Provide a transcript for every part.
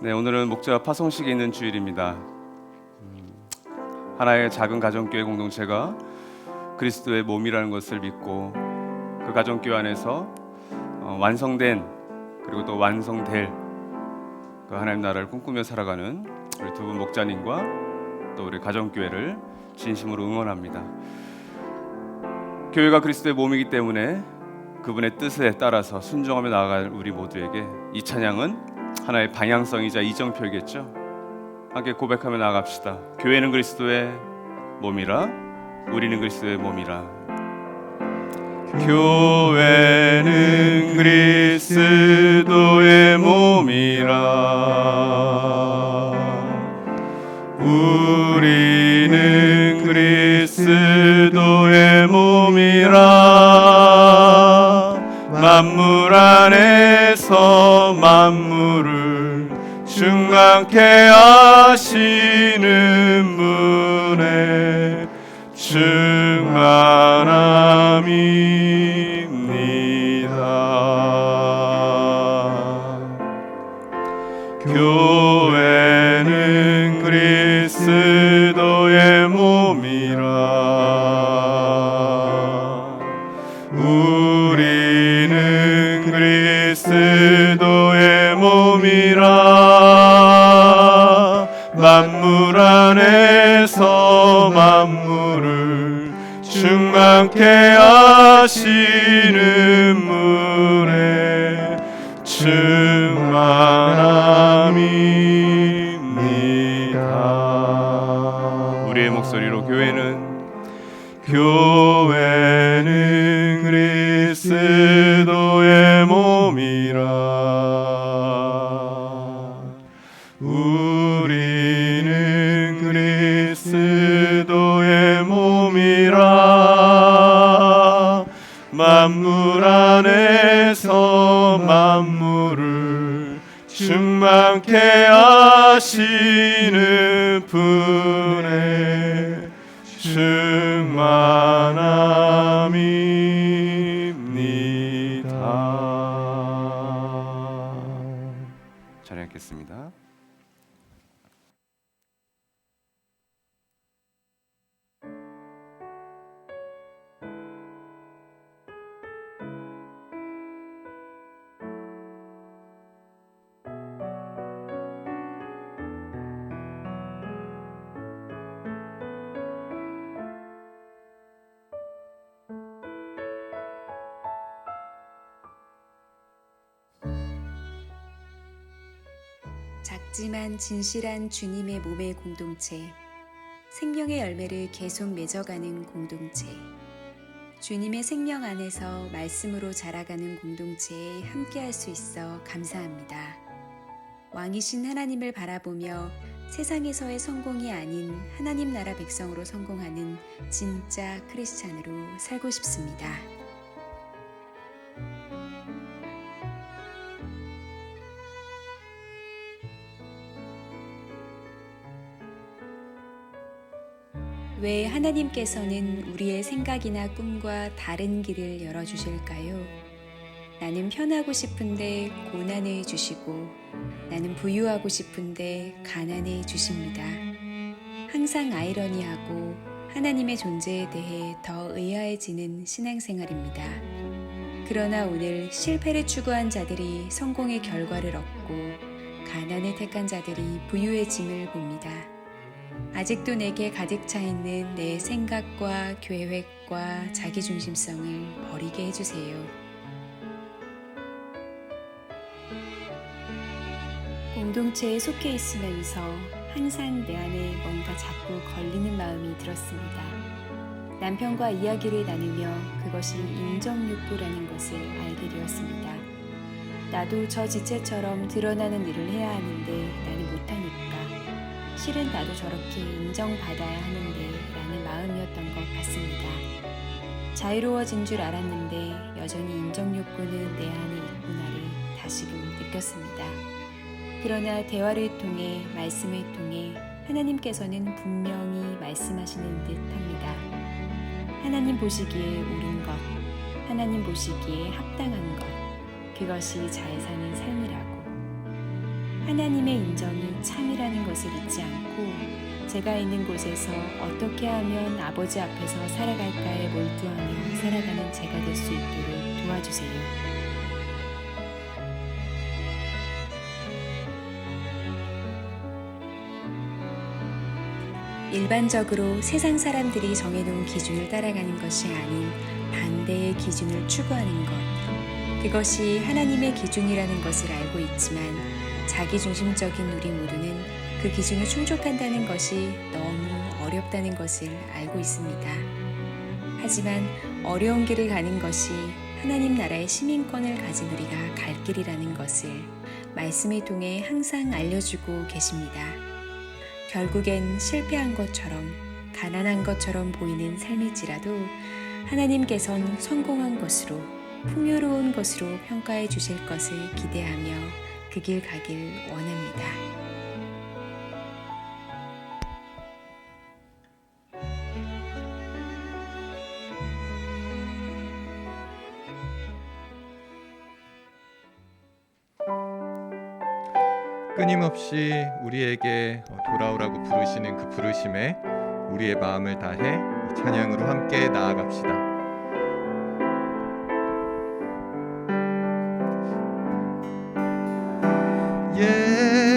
네, 오늘은 목자 파송식이 있는 주일입니다. 하나의 작은 가정교회 공동체가 그리스도의 몸이라는 것을 믿고 그 가정교회 안에서 완성된 그리고 또 완성될 그 하나님 나라를 꿈꾸며 살아가는 우리 두 분 목자님과 또 우리 가정교회를 진심으로 응원합니다. 교회가 그리스도의 몸이기 때문에 그분의 뜻에 따라서 순종하며 나아갈 우리 모두에게 이 찬양은 하나의 방향성이자 이정표이겠죠. 함께 고백하며 나아갑시다. 교회는 그리스도의 몸이라, 우리는 그리스도의 몸이라. 교회는 그리스도의 몸이라, 우리는 그리스도의 몸이라. 만물 안에서 만물을 충만케 하시는 분의 충만함입니다. 교회는 그리스도의 몸이라, 우리는 그리스도의 몸이라. 만물 안에서 만물을 충만케 하시는 분의 충만함입니다. 우리의 목소리로 교회는 그리스도의 몸이라, 우리는 그리스도의 몸이라. 만물 안에서 만물을 충만케 하시는 분의 충만함입니다. 찬양하겠습니다. 작지만 진실한 주님의 몸의 공동체, 생명의 열매를 계속 맺어가는 공동체, 주님의 생명 안에서 말씀으로 자라가는 공동체에 함께할 수 있어 감사합니다. 왕이신 하나님을 바라보며 세상에서의 성공이 아닌 하나님 나라 백성으로 성공하는 진짜 크리스찬으로 살고 싶습니다. 왜 하나님께서는 우리의 생각이나 꿈과 다른 길을 열어주실까요? 나는 편하고 싶은데 고난을 주시고, 나는 부유하고 싶은데 가난을 주십니다. 항상 아이러니하고 하나님의 존재에 대해 더 의아해지는 신앙생활입니다. 그러나 오늘 실패를 추구한 자들이 성공의 결과를 얻고, 가난을 택한 자들이 부유해짐을 봅니다. 아직도 내게 가득 차 있는 내 생각과 계획과 자기중심성을 버리게 해주세요. 공동체에 속해 있으면서 항상 내 안에 뭔가 자꾸 걸리는 마음이 들었습니다. 남편과 이야기를 나누며 그것이 인정욕구라는 것을 알게 되었습니다. 나도 저 지체처럼 드러나는 일을 해야 하는데 나는 못하니까, 실은 나도 저렇게 인정받아야 하는데 라는 마음이었던 것 같습니다. 자유로워진 줄 알았는데 여전히 인정욕구는 내 안에 있구나를 다시금 느꼈습니다. 그러나 대화를 통해, 말씀을 통해 하나님께서는 분명히 말씀하시는 듯 합니다. 하나님 보시기에 옳은 것, 하나님 보시기에 합당한 것, 그것이 잘 사는 삶이라고. 하나님의 인정이 참이라는 것을 잊지 않고 제가 있는 곳에서 어떻게 하면 아버지 앞에서 살아갈까에 몰두하며 살아가는 제가 될 수 있도록 도와주세요. 일반적으로 세상 사람들이 정해놓은 기준을 따라가는 것이 아닌 반대의 기준을 추구하는 것, 그것이 하나님의 기준이라는 것을 알고 있지만 자기중심적인 우리 모두는 그 기준을 충족한다는 것이 너무 어렵다는 것을 알고 있습니다. 하지만 어려운 길을 가는 것이 하나님 나라의 시민권을 가진 우리가 갈 길이라는 것을 말씀을 통해 항상 알려주고 계십니다. 결국엔 실패한 것처럼 가난한 것처럼 보이는 삶일지라도 하나님께선 성공한 것으로 풍요로운 것으로 평가해 주실 것을 기대하며 그 길 가길 원합니다. 끊임없이 우리에게 돌아오라고 부르시는 그 부르심에 우리의 마음을 다해 찬양으로 함께 나아갑시다.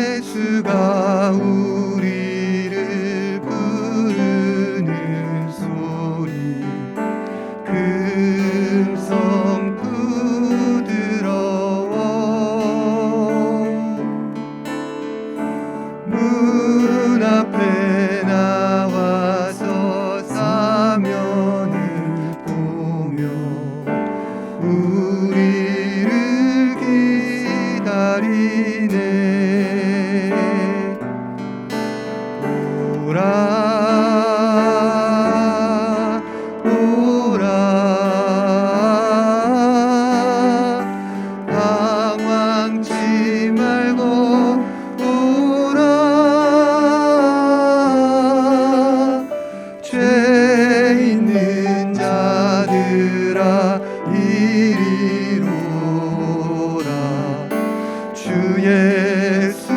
예수가 우리를 부르는 소리 금성 부드러워 문 앞에 나와서 사면을 보며 우리를 기다리네. 오라 오라 방황치 말고 오라 죄 있는 자들아 이리로 오라 주 예수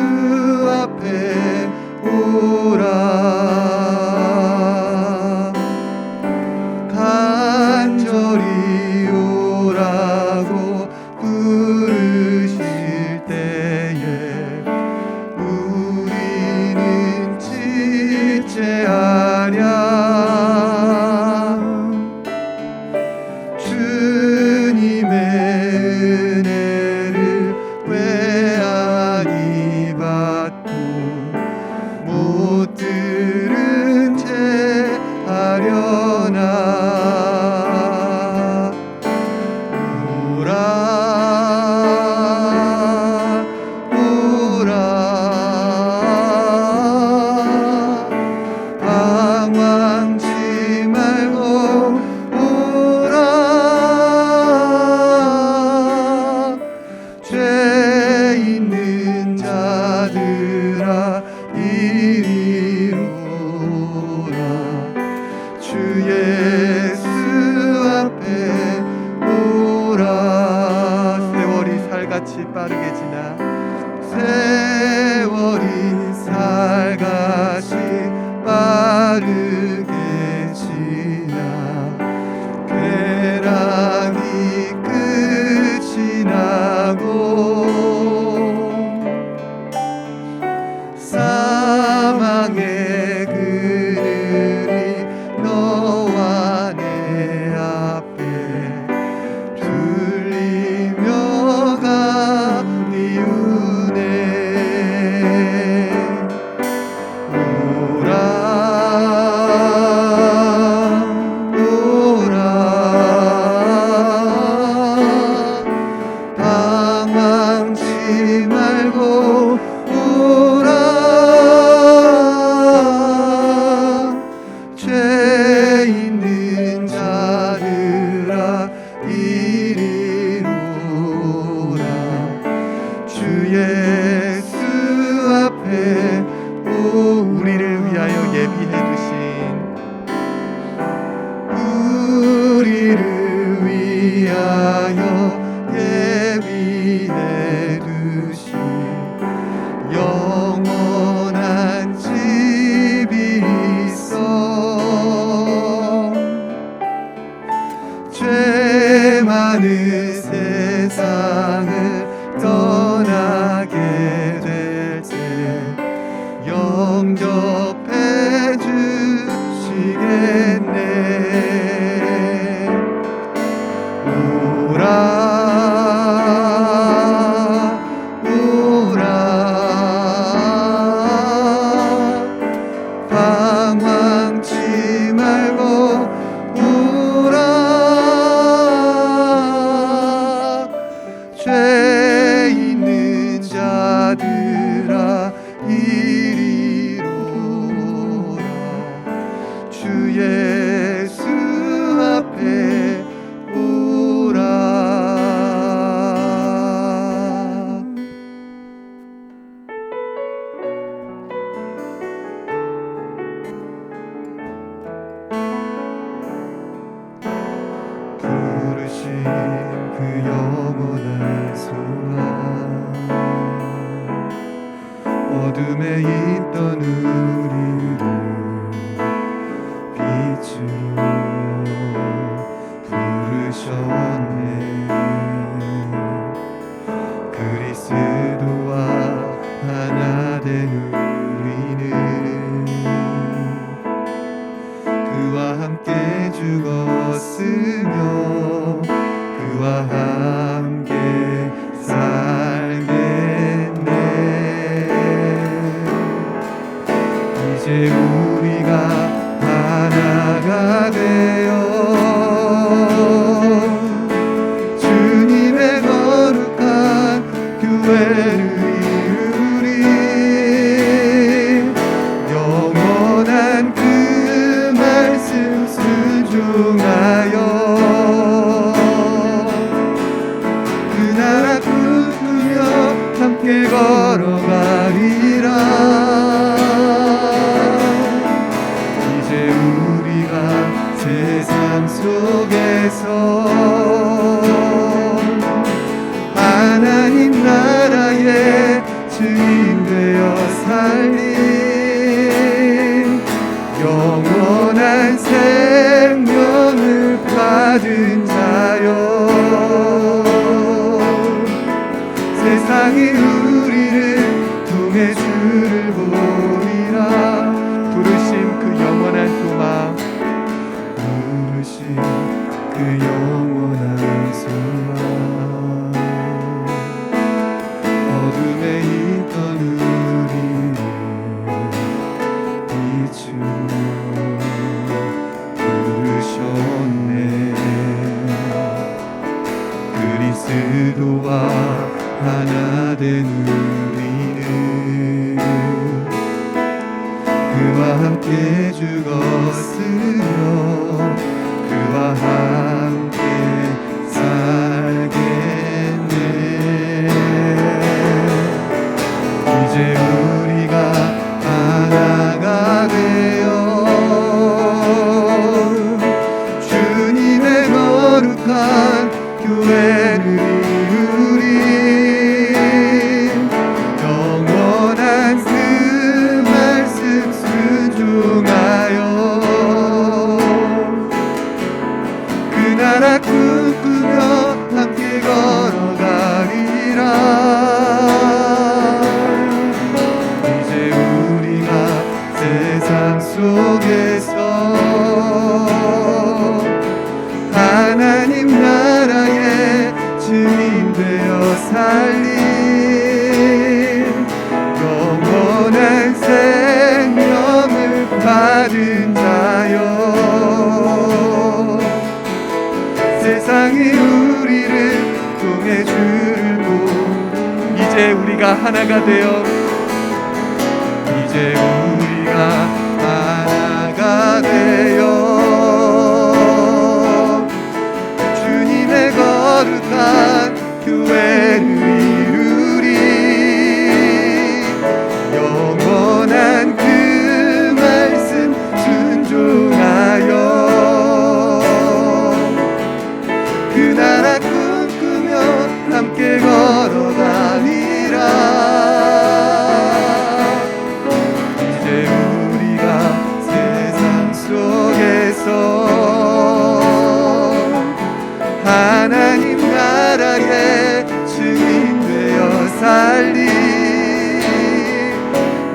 앞에 오라 간절히 오라고 부르실 때에 우리는 지체하랴 주님의 은혜를 왜 아니 받고 못 들은 채 하려나. 오라 오라 방황치 말고 오라 죄 있는 자들아 이리로 오라 주 예수 앞에 오라. 세월이 살같이 빠르게 지나 세월이 살같이 빠르게 지나 쾌락이 끝이 나고 사망의 그늘이 너와 내 앞에 들리며 가리우네. 오라 오라 방황치 말고 오라 죄 있는 자들아 이리로 오라 주 예수 앞에 우리를 위하여 예비해 두신 우리를 위하여 어둠에 있던 우리를 빛으로 부르셨네. 그리스도와 하나 된 우리는 그와 함께 죽었으며 그와 함께 살겠네. 이제 우리가 하나가 되어 주님의 거룩한 교회를 이루리. 영원한 그 말씀 순종하여 그 나라 꿈꾸며 함께 걸어가리라. 이제 우리가 세상 속에서 하나님 나라의 주인 되어 살리 영원한 생명을 받은 자여. 세상이 우리를 통해 주를 보리라. 부르심 그 영원한 소망, 부르심 그 영원한 소망. 어둠에 있던 우리를 빛으로 부르셨네. 그리스도와 하나 된 우리는 그와 함께 죽었으며 그와 함께 살겠네. 이제 우리가 하나가 되어 주님의 거룩한 교회를 이루리. 영원한 그 말씀 순종하여 그 나라 꿈꾸며 함께 걸어가리라. 이제 우리가 세상 속에서 하나님 나라의 주인 되어 살리 영원한 생명을 받은 자여. 세상이 우리를 통해 주를 보고 이제 우리가 하나가 되어 이제 우리가 하나가 되어 주님의 거룩한 교회를 이루리. 영원한 그 말씀 순종하여 그 나라 꿈꾸며 함께 걸어가리라. 이제 우리가 세상 속에서 하나님 나라의 주인 되어 살리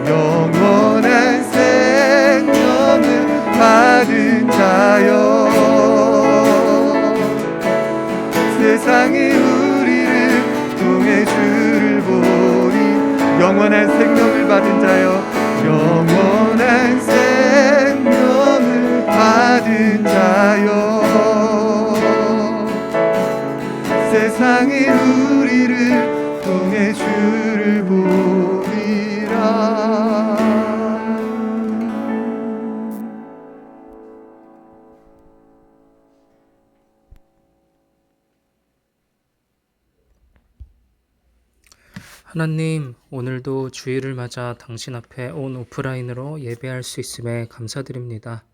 영원한 생명을 받은 자여. 세상이 우리를 통해 주를 보니 영원한 생명을 받은 자여. 영원한 생명을 받은 자여. 세상이 우리를 통해 주를 보리라. 하나님, 오늘도 주일을 맞아 당신 앞에 온 오프라인으로 예배할 수 있음에 감사드립니다.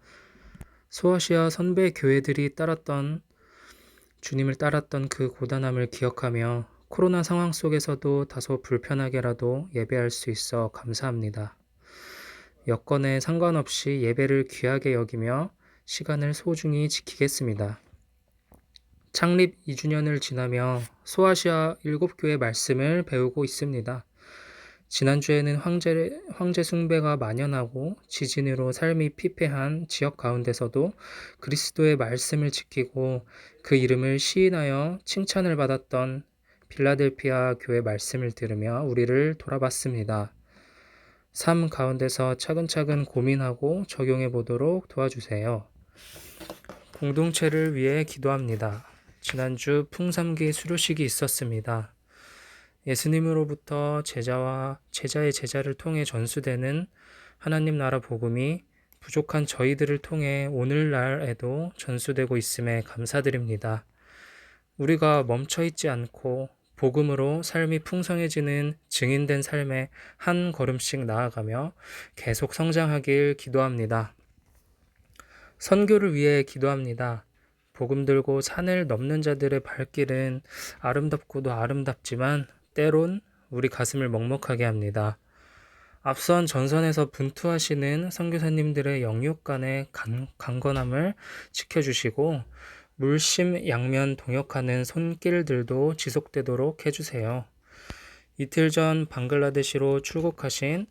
소아시아 선배 교회들이 주님을 따랐던 그 고단함을 기억하며 코로나 상황 속에서도 다소 불편하게라도 예배할 수 있어 감사합니다. 여건에 상관없이 예배를 귀하게 여기며 시간을 소중히 지키겠습니다. 창립 2주년을 지나며 소아시아 7교회 말씀을 배우고 있습니다. 지난주에는 황제 숭배가 만연하고 지진으로 삶이 피폐한 지역 가운데서도 그리스도의 말씀을 지키고 그 이름을 시인하여 칭찬을 받았던 필라델피아 교회 말씀을 들으며 우리를 돌아봤습니다. 삶 가운데서 차근차근 고민하고 적용해 보도록 도와주세요. 공동체를 위해 기도합니다. 지난주 풍삼기 수료식이 있었습니다. 예수님으로부터 제자의 제자를 통해 전수되는 하나님 나라 복음이 부족한 저희들을 통해 오늘날에도 전수되고 있음에 감사드립니다. 우리가 멈춰있지 않고 복음으로 삶이 풍성해지는 증인된 삶에 한 걸음씩 나아가며 계속 성장하길 기도합니다. 선교를 위해 기도합니다. 복음 들고 산을 넘는 자들의 발길은 아름답고도 아름답지만 때론 우리 가슴을 먹먹하게 합니다. 앞선 전선에서 분투하시는 선교사님들의 영육 간의 강건함을 지켜주시고 물심 양면 동역하는 손길들도 지속되도록 해주세요. 이틀 전 방글라데시로 출국하신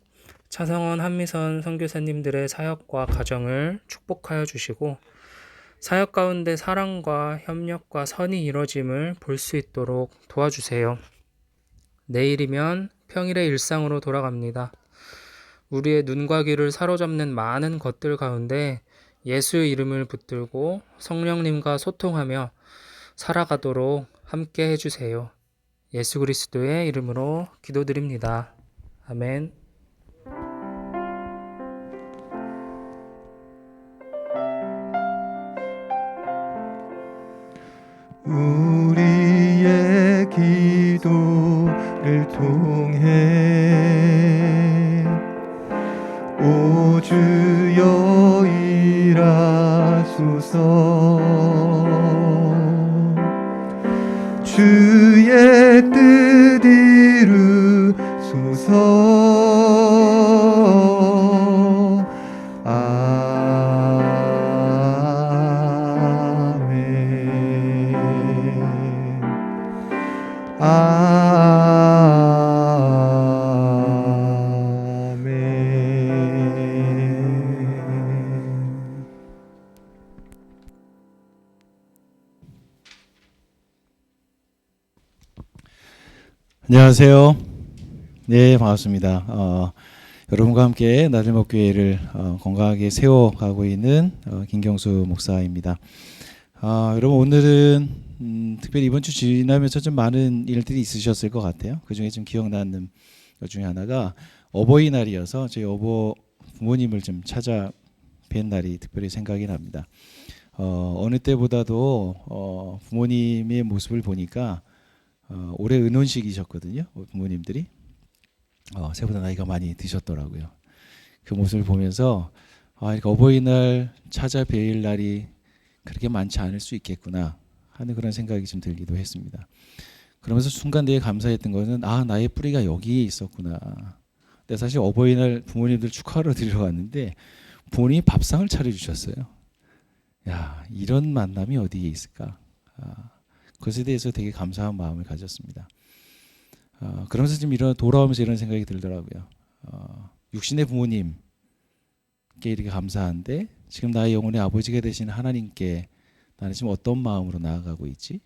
차성원 한미선 선교사님들의 사역과 가정을 축복하여 주시고 사역 가운데 사랑과 협력과 선이 이뤄짐을 볼 수 있도록 도와주세요. 내일이면 평일의 일상으로 돌아갑니다. 우리의 눈과 귀를 사로잡는 많은 것들 가운데 예수의 이름을 붙들고 성령님과 소통하며 살아가도록 함께 해주세요. 예수 그리스도의 이름으로 기도드립니다. 아멘. 우리의 기도를 통해 오 주여 일하소서 주의 뜻 이루소서 아멘. 안녕하세요. 네, 반갑습니다. 여러분과 함께 나들목교회를 건강하게 세워가고 있는 김경수 목사입니다. 여러분 오늘은 특별히 이번 주 지나면서 좀 많은 일들이 있으셨을 것 같아요. 그 중에 좀 기억나는 것 중에 하나가 어버이날이어서 저희 부모님을 좀 찾아뵌 날이 특별히 생각이 납니다. 어느 때보다도 부모님의 모습을 보니까 올해 은혼식이셨거든요. 부모님들이 새보다 나이가 많이 드셨더라고요. 그 모습을 보면서 그러니까 어버이날 찾아뵐 날이 그렇게 많지 않을 수 있겠구나 하는 그런 생각이 좀 들기도 했습니다. 그러면서 순간 되게 감사했던 것은 나의 뿌리가 여기에 있었구나. 근데 사실 어버이날 부모님들 축하하러 드리러 갔는데 부모님이 밥상을 차려주셨어요. 야, 이런 만남이 어디에 있을까? 그것에 대해서 되게 감사한 마음을 가졌습니다. 그러면서 지금 돌아오면서 이런 생각이 들더라고요. 육신의 부모님께 이렇게 감사한데 지금 나의 영혼의 아버지가 되신 하나님께 나는 지금 어떤 마음으로 나아가고 있지?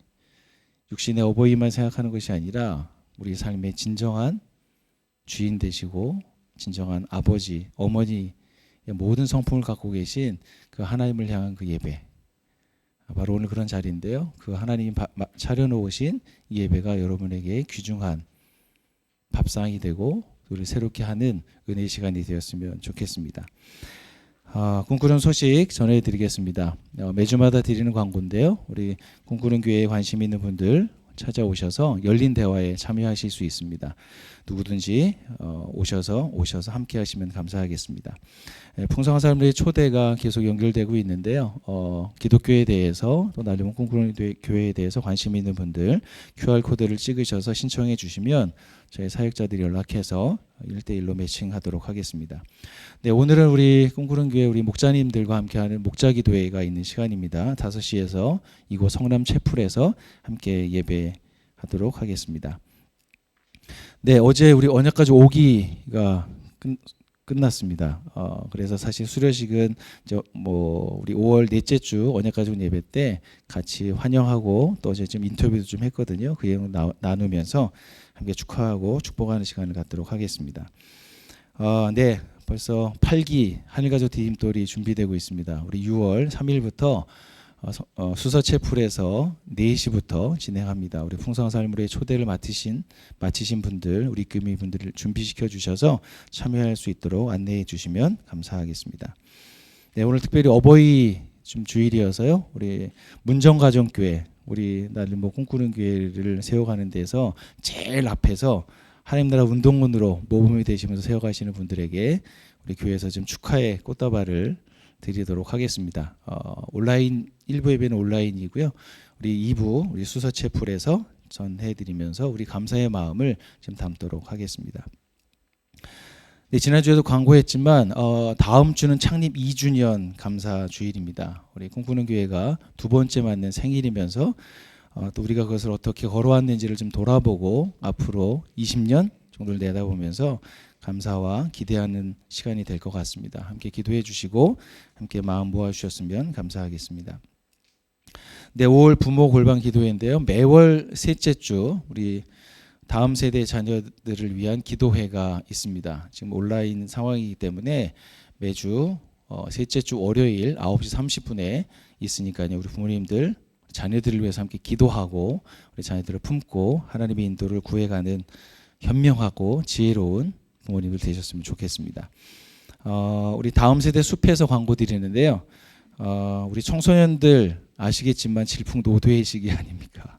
육신의 어버이만 생각하는 것이 아니라 우리 삶의 진정한 주인 되시고 진정한 아버지, 어머니의 모든 성품을 갖고 계신 그 하나님을 향한 그 예배, 바로 오늘 그런 자리인데요. 그 하나님이 차려놓으신 이 예배가 여러분에게 귀중한 밥상이 되고 우리 새롭게 하는 은혜의 시간이 되었으면 좋겠습니다. 꿈꾸는 소식 전해드리겠습니다. 매주마다 드리는 광고인데요. 우리 꿈꾸는 교회에 관심 있는 분들 찾아오셔서 열린 대화에 참여하실 수 있습니다. 누구든지 오셔서 함께 하시면 감사하겠습니다. 풍성한 사람들의 초대가 계속 연결되고 있는데요. 기독교에 대해서 또 날리면 꿈꾸는 교회에 대해서 관심 있는 분들 QR코드를 찍으셔서 신청해 주시면 저희 사역자들이 연락해서 1대1로 매칭하도록 하겠습니다. 네, 오늘은 우리 꿈꾸는 교회 우리 목자님들과 함께하는 목자기도회가 있는 시간입니다. 5시에서 이곳 성남 채플에서 함께 예배하도록 하겠습니다. 네, 어제 우리 언약까지 오기가 끝났습니다. 그래서 사실 수료식은 우리 5월 넷째 주 언약까지 온 예배 때 같이 환영하고 또 어제 좀 인터뷰도 좀 했거든요. 그 내용 나누면서 함께 축하하고 축복하는 시간을 갖도록 하겠습니다. 네, 벌써 8기 하늘가족 디딤돌이 준비되고 있습니다. 우리 6월 3일부터 수서채플에서 4시부터 진행합니다. 우리 풍성한 삶으로의 초대를 마치신 분들, 우리 금이 분들을 준비시켜 주셔서 참여할 수 있도록 안내해 주시면 감사하겠습니다. 네, 오늘 특별히 어버이 주일이어서요. 우리 문정가정교회, 우리 날림목 꿈꾸는 교회를 세워가는 데서 제일 앞에서 하나님 나라 운동문으로 모범이 되시면서 세워가시는 분들에게 우리 교회에서 좀 축하의 꽃다발을 드리도록 하겠습니다. 온라인 1부 예배는 온라인이고요. 우리 2부 우리 수서채플에서 전해드리면서 우리 감사의 마음을 좀 담도록 하겠습니다. 네, 지난주에도 광고했지만 다음 주는 창립 2주년 감사 주일입니다. 우리 꿈꾸는 교회가 두 번째 맞는 생일이면서 또 우리가 그것을 어떻게 걸어왔는지를 좀 돌아보고 앞으로 20년 정도를 내다보면서 감사와 기대하는 시간이 될 것 같습니다. 함께 기도해 주시고 함께 마음 모아 주셨으면 감사하겠습니다. 네, 5월 부모 골방 기도회인데요. 매월 셋째 주 우리 다음 세대 자녀들을 위한 기도회가 있습니다. 지금 온라인 상황이기 때문에 매주 셋째 주 월요일 9시 30분에 있으니까요. 우리 부모님들 자녀들을 위해서 함께 기도하고 우리 자녀들을 품고 하나님의 인도를 구해가는 현명하고 지혜로운 부모님들 되셨으면 좋겠습니다. 우리 다음 세대 숲에서 광고 드리는데요. 우리 청소년들 아시겠지만 질풍노도의 시기 아닙니까?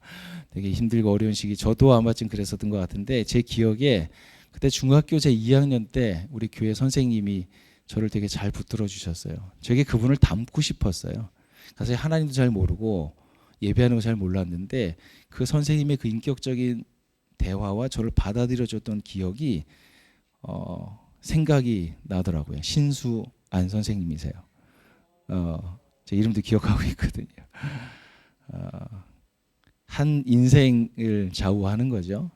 되게 힘들고 어려운 시기. 저도 아마 좀 그랬었던 것 같은데 제 기억에 그때 중학교 제 2학년 때 우리 교회 선생님이 저를 되게 잘 붙들어 주셨어요. 저게 그분을 닮고 싶었어요. 사실 하나님도 잘 모르고 예배하는 거 잘 몰랐는데 그 선생님의 그 인격적인 대화와 저를 받아들여줬던 기억이 생각이 나더라고요. 신수안 선생님이세요. 제 이름도 기억하고 있거든요. 한 인생을 좌우하는 거죠.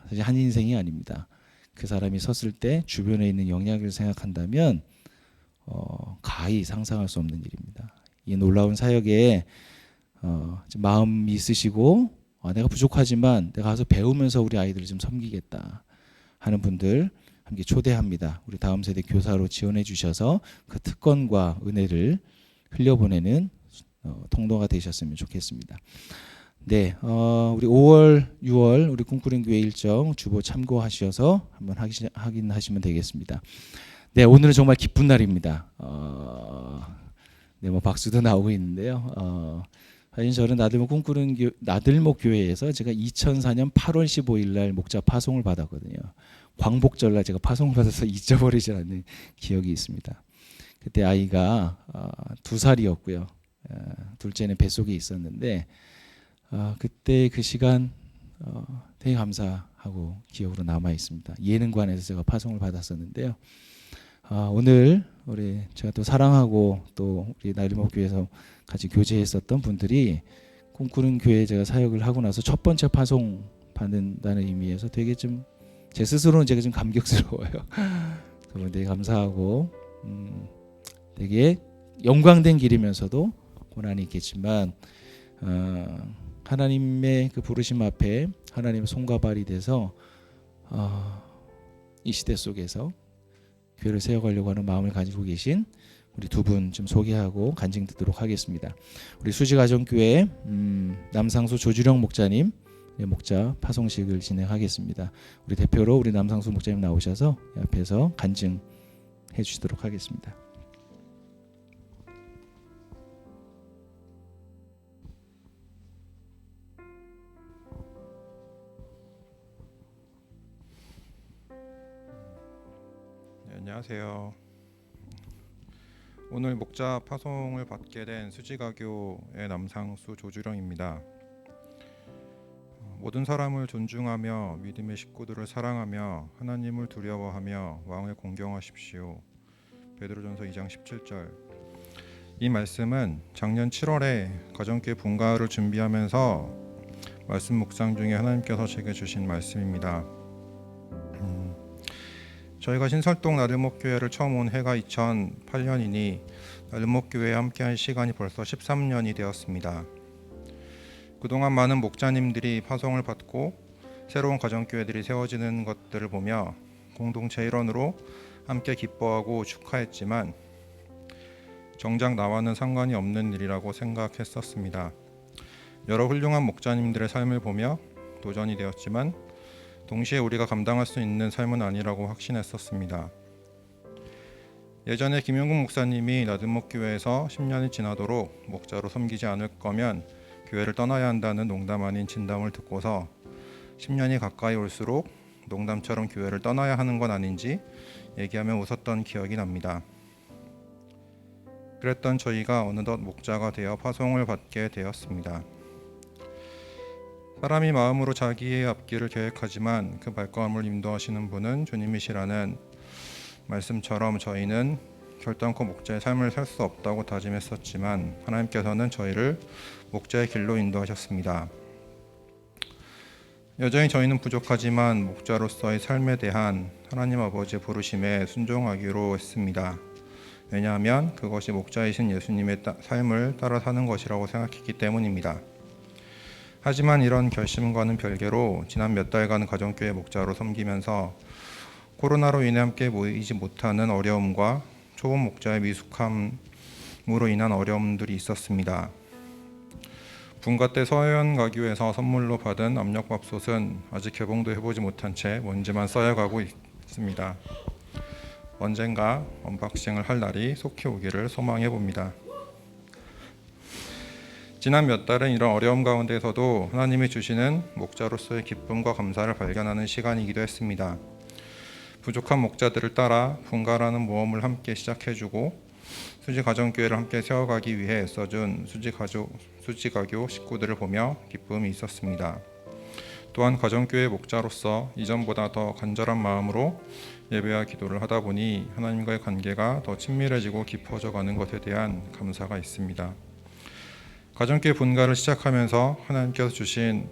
사실 한 인생이 아닙니다. 그 사람이 섰을 때 주변에 있는 영향을 생각한다면 가히 상상할 수 없는 일입니다. 이 놀라운 사역에 마음이 있으시고 내가 부족하지만 내가 가서 배우면서 우리 아이들을 좀 섬기겠다 하는 분들 함께 초대합니다. 우리 다음 세대 교사로 지원해 주셔서 그 특권과 은혜를 흘려보내는 통로가 되셨으면 좋겠습니다. 네, 우리 5월, 6월 우리 꿈꾸는 교회 일정 주보 참고하셔서 한번 확인하시면 되겠습니다. 네, 오늘은 정말 기쁜 날입니다. 네, 뭐 박수도 나오고 있는데요. 사실 저는 나들목 교회에서 제가 2004년 8월 15일 날 목자 파송을 받았거든요. 광복절 날 제가 파송을 받아서 잊어버리지 않는 기억이 있습니다. 그때 아이가 2살이었고요. 둘째는 뱃속에 있었는데 그때 그 시간 되게 감사하고 기억으로 남아 있습니다. 예능관에서 제가 파송을 받았었는데요. 오늘 제가 또 사랑하고 또 우리 나들목 교회에서 같이 교제했었던 분들이 꿈꾸는 교회에 제가 사역을 하고 나서 첫 번째 파송 받는다는 의미에서 되게 좀 제 스스로는 제가 좀 감격스러워요. 되게 감사하고 되게 영광된 길이면서도 고난이 있겠지만 하나님의 그 부르심 앞에 하나님의 손과 발이 돼서 이 시대 속에서 교회를 세워가려고 하는 마음을 가지고 계신 우리 두 분 좀 소개하고 간증 듣도록 하겠습니다. 우리 수지가정교회 남상수 조주령 목자님 목자 파송식을 진행하겠습니다. 우리 대표로 우리 남상수 목자님 나오셔서 앞에서 간증해 주시도록 하겠습니다. 네, 안녕하세요. 오늘 목자 파송을 받게 된 수지가교의 남상수 조주령입니다. 모든 사람을 존중하며 믿음의 식구들을 사랑하며 하나님을 두려워하며 왕을 공경하십시오. 베드로전서 2장 17절. 이 말씀은 작년 7월에 가정교회 분가를 준비하면서 말씀 묵상 중에 하나님께서 제게 주신 말씀입니다. 저희가 신설동 나들목교회를 처음 온 해가 2008년이니 나들목교회에 함께한 시간이 벌써 13년이 되었습니다. 그동안 많은 목자님들이 파송을 받고 새로운 가정교회들이 세워지는 것들을 보며 공동체 일원으로 함께 기뻐하고 축하했지만 정작 나와는 상관이 없는 일이라고 생각했었습니다. 여러 훌륭한 목자님들의 삶을 보며 도전이 되었지만 동시에 우리가 감당할 수 있는 삶은 아니라고 확신했었습니다. 예전에 김용국 목사님이 나들목교회에서 10년이 지나도록 목자로 섬기지 않을 거면 교회를 떠나야 한다는 농담 아닌 진담을 듣고서 10년이 가까이 올수록 농담처럼 교회를 떠나야 하는 건 아닌지 얘기하며 웃었던 기억이 납니다. 그랬던 저희가 어느덧 목자가 되어 파송을 받게 되었습니다. 사람이 마음으로 자기의 앞길을 계획하지만 그 발걸음을 인도하시는 분은 주님이시라는 말씀처럼 저희는 결단코 목자의 삶을 살 수 없다고 다짐했었지만 하나님께서는 저희를 목자의 길로 인도하셨습니다. 여전히 저희는 부족하지만 목자로서의 삶에 대한 하나님 아버지의 부르심에 순종하기로 했습니다. 왜냐하면 그것이 목자이신 예수님의 삶을 따라 사는 것이라고 생각했기 때문입니다. 하지만 이런 결심과는 별개로 지난 몇 달간 가정교회 목자로 섬기면서 코로나로 인해 함께 모이지 못하는 어려움과 초보 목자의 미숙함으로 인한 어려움들이 있었습니다. 분가 때 서현가교에서 선물로 받은 압력밥솥은 아직 개봉도 해보지 못한 채 먼지만 쌓여가고 있습니다. 언젠가 언박싱을 할 날이 속히 오기를 소망해 봅니다. 지난 몇 달은 이런 어려움 가운데서도 하나님이 주시는 목자로서의 기쁨과 감사를 발견하는 시간이기도 했습니다. 부족한 목자들을 따라 분가라는 모험을 함께 시작해주고 수지 가정교회를 함께 세워가기 위해 애써준 수지가교 식구들을 보며 기쁨이 있었습니다. 또한 가정교회 목자로서 이전보다 더 간절한 마음으로 예배와 기도를 하다 보니 하나님과의 관계가 더 친밀해지고 깊어져 가는 것에 대한 감사가 있습니다. 가정교회 분가를 시작하면서 하나님께서 주신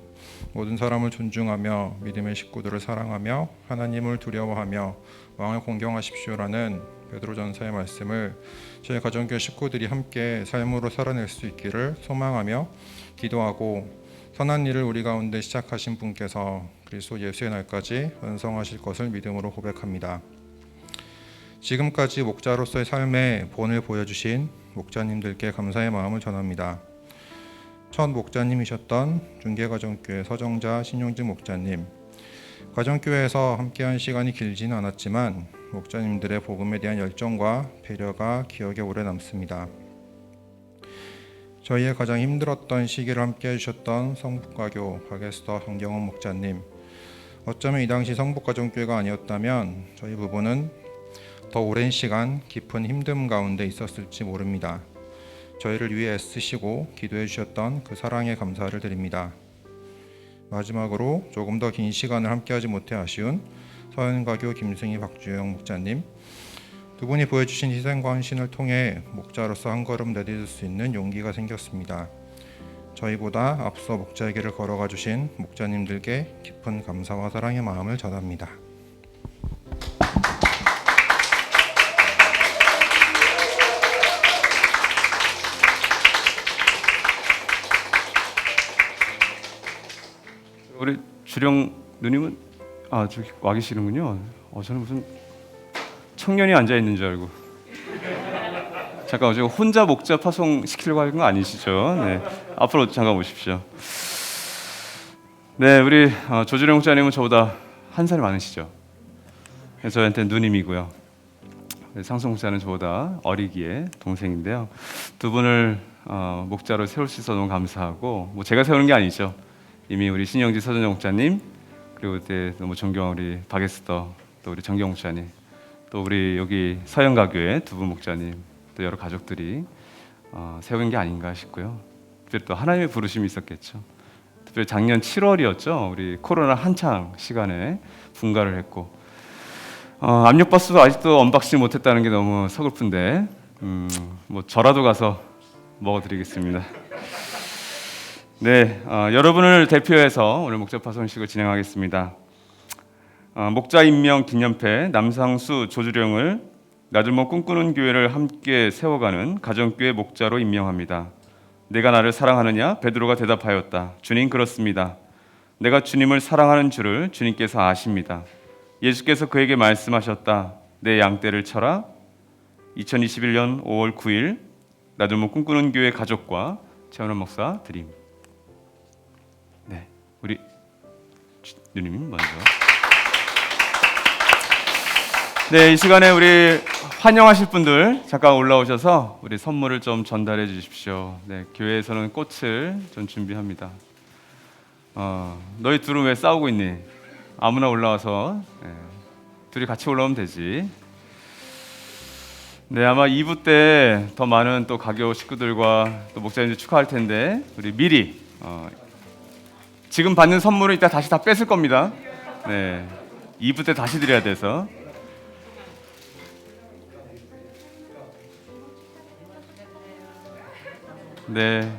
모든 사람을 존중하며 믿음의 식구들을 사랑하며 하나님을 두려워하며 왕을 공경하십시오라는 베드로전서의 말씀을 저희 가정교회 식구들이 함께 삶으로 살아낼 수 있기를 소망하며 기도하고 선한 일을 우리 가운데 시작하신 분께서 그리스도 예수의 날까지 완성하실 것을 믿음으로 고백합니다. 지금까지 목자로서의 삶의 본을 보여주신 목자님들께 감사의 마음을 전합니다. 첫 목자님이셨던 중계가정교회 서정자 신용진 목자님, 가정교회에서 함께한 시간이 길지는 않았지만 목자님들의 복음에 대한 열정과 배려가 기억에 오래 남습니다. 저희의 가장 힘들었던 시기를 함께해 주셨던 성북가교 박에스더 정경원 목자님, 어쩌면 이 당시 성북가정교회가 아니었다면 저희 부부는 더 오랜 시간 깊은 힘듦 가운데 있었을지 모릅니다. 저희를 위해 애쓰시고 기도해 주셨던 그 사랑에 감사를 드립니다. 마지막으로 조금 더 긴 시간을 함께하지 못해 아쉬운 서현가교 김승희 박주영 목자님, 두 분이 보여주신 희생과 헌신을 통해 목자로서 한 걸음 내딛을 수 있는 용기가 생겼습니다. 저희보다 앞서 목자의 길을 걸어가 주신 목자님들께 깊은 감사와 사랑의 마음을 전합니다. 우리 주령 누님은 저기 와 계시는군요. 저는 무슨 청년이 앉아 있는 줄 알고. 잠깐 제가 혼자 목자 파송 시키려고 하는 거 아니시죠? 네, 앞으로 잠깐 오십시오. 네, 우리 조주령 목자님은 저보다 한 살 많으시죠. 저한테 누님이고요. 상성 목자는 저보다 어리기에 동생인데요. 두 분을 목자로 세울 수 있어서 너무 감사하고, 뭐 제가 세우는 게 아니죠. 이미 우리 신영지 서전정 목자님, 그리고 그때 너무 존경한 우리 박에스더 또 우리 정경 목자님 또 우리 여기 서영가교회 두 분 목자님 또 여러 가족들이 세운 게 아닌가 싶고요. 특별히 또 하나님의 부르심이 있었겠죠. 특별히 작년 7월이었죠. 우리 코로나 한창 시간에 분가를 했고 압력밥솥도 아직도 언박싱 못했다는 게 너무 서글픈데 뭐 저라도 가서 먹어드리겠습니다. 네, 여러분을 대표해서 오늘 목자 파송식을 진행하겠습니다. 목자 임명 기념패 남상수 조주령을 나들목 꿈꾸는 교회를 함께 세워가는 가정교회 목자로 임명합니다. 내가 나를 사랑하느냐? 베드로가 대답하였다. 주님, 그렇습니다. 내가 주님을 사랑하는 줄을 주님께서 아십니다. 예수께서 그에게 말씀하셨다. 내 양떼를 쳐라. 2021년 5월 9일 나들목 꿈꾸는 교회 가족과 최원원 목사 드림. 네, 우리 누님 먼저. 네, 이 시간에 우리 환영하실 분들 잠깐 올라오셔서 우리 선물을 좀 전달해 주십시오. 네, 교회에서는 꽃을 좀 준비합니다. 너희 둘은 왜 싸우고 있니? 아무나 올라와서 둘이 같이 올라오면 되지. 네, 아마 2부 때 더 많은 또 가교 식구들과 또 목사님들 축하할 텐데 우리 미리 지금 받는 선물은 이따 다시 다 뺏을 겁니다. 네, 2부 때 다시 드려야 돼서. 네.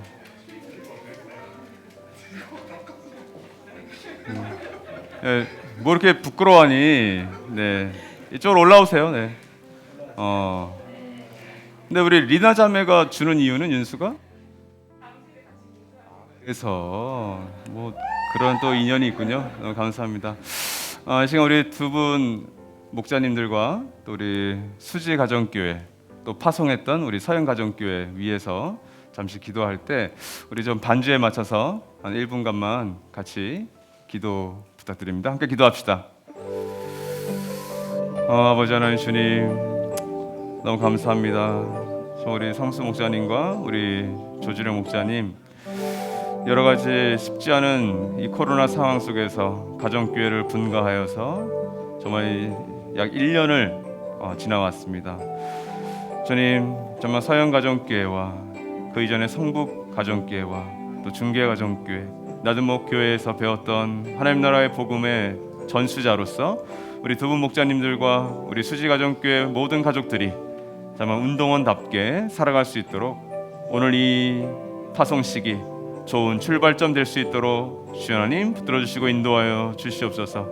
네, 뭐 이렇게 부끄러워하니? 네, 이쪽으로 올라오세요. 네. 근데 우리 리나 자매가 주는 이유는 윤수가? 그래서 뭐 그런 또 인연이 있군요. 너무 감사합니다. 이 시간 우리 두 분 목자님들과 또 우리 수지 가정교회 또 파송했던 우리 서영 가정교회 위에서 잠시 기도할 때 우리 좀 반주에 맞춰서 한 1분간만 같이 기도 부탁드립니다. 함께 기도합시다. 아버지 하나님 주님 너무 감사합니다. 우리 성수 목사님과 우리 조주령 목사님 여러 가지 쉽지 않은 이 코로나 상황 속에서 가정교회를 분가하여서 정말 약 1년을 지나왔습니다. 주님 정말 서영 가정교회와 그 이전에 성북 가정교회와 또 중계 가정교회 나들목 교회에서 배웠던 하나님 나라의 복음의 전수자로서 우리 두 분 목자님들과 우리 수지 가정교회 모든 가족들이 정말 운동원답게 살아갈 수 있도록 오늘 이 파송식이 좋은 출발점 될 수 있도록 주여 하나님 붙들어 주시고 인도하여 주시옵소서.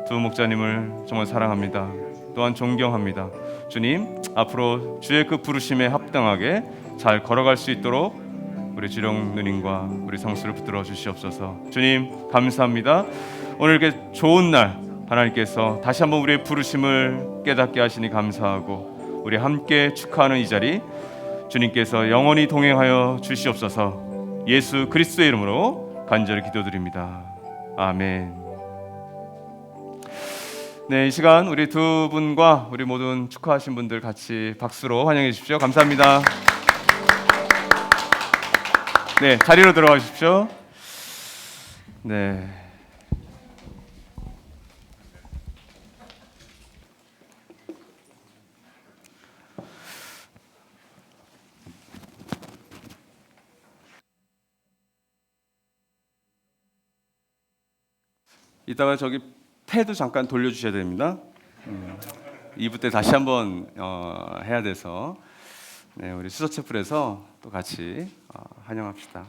두 목자님을 정말 사랑합니다. 또한 존경합니다. 주님 앞으로 주의 그 부르심에 합당하게 잘 걸어갈 수 있도록 우리 주령 누님과 우리 성수를 붙들어 주시옵소서. 주님 감사합니다. 오늘 이렇게 좋은 날 하나님께서 다시 한번 우리의 부르심을 깨닫게 하시니 감사하고 우리 함께 축하하는 이 자리 주님께서 영원히 동행하여 주시옵소서. 예수 그리스도의 이름으로 간절히 기도드립니다. 아멘. 네, 이 시간 우리 두 분과 우리 모든 축하하신 분들 같이 박수로 환영해 주십시오. 감사합니다. 네, 자리로 들어가 주십시오. 네. 이따가 저기 패도 잠깐 돌려주셔야 됩니다. 2부 때 다시 한번 해야 돼서 네, 우리 수저채플에서 또 같이 환영합시다.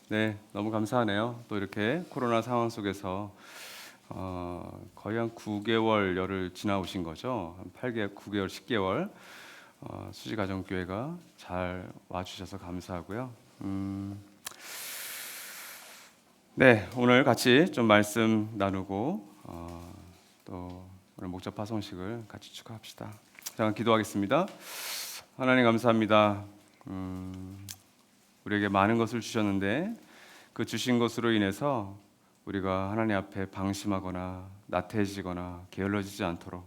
네, 너무 감사하네요. 또 이렇게 코로나 상황 속에서 거의 한 9개월 열을 지나오신 거죠. 한 8개월, 9개월, 10개월 수지 가정교회가 잘 와주셔서 감사하고요. 네, 오늘 같이 좀 말씀 나누고 또 오늘 목자 파송식을 같이 축하합시다. 잠깐 기도하겠습니다. 하나님 감사합니다. 우리에게 많은 것을 주셨는데 그 주신 것으로 인해서 우리가 하나님 앞에 방심하거나 나태해지거나 게을러지지 않도록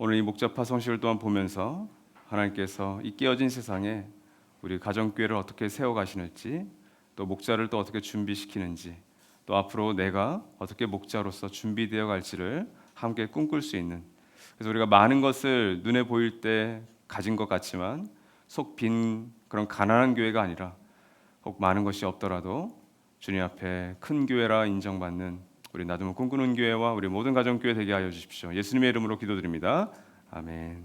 오늘 이 목자파 성식을 또한 보면서 하나님께서 이 깨어진 세상에 우리 가정교회를 어떻게 세워가시는지, 또 목자를 또 어떻게 준비시키는지, 또 앞으로 내가 어떻게 목자로서 준비되어 갈지를 함께 꿈꿀 수 있는, 그래서 우리가 많은 것을 눈에 보일 때 가진 것 같지만 속 빈 그런 가난한 교회가 아니라, 혹 많은 것이 없더라도 주님 앞에 큰 교회라 인정받는 우리 나눔을 꿈꾸는 교회와 우리 모든 가정교회 되게 하여 주십시오. 예수님의 이름으로 기도드립니다. 아멘.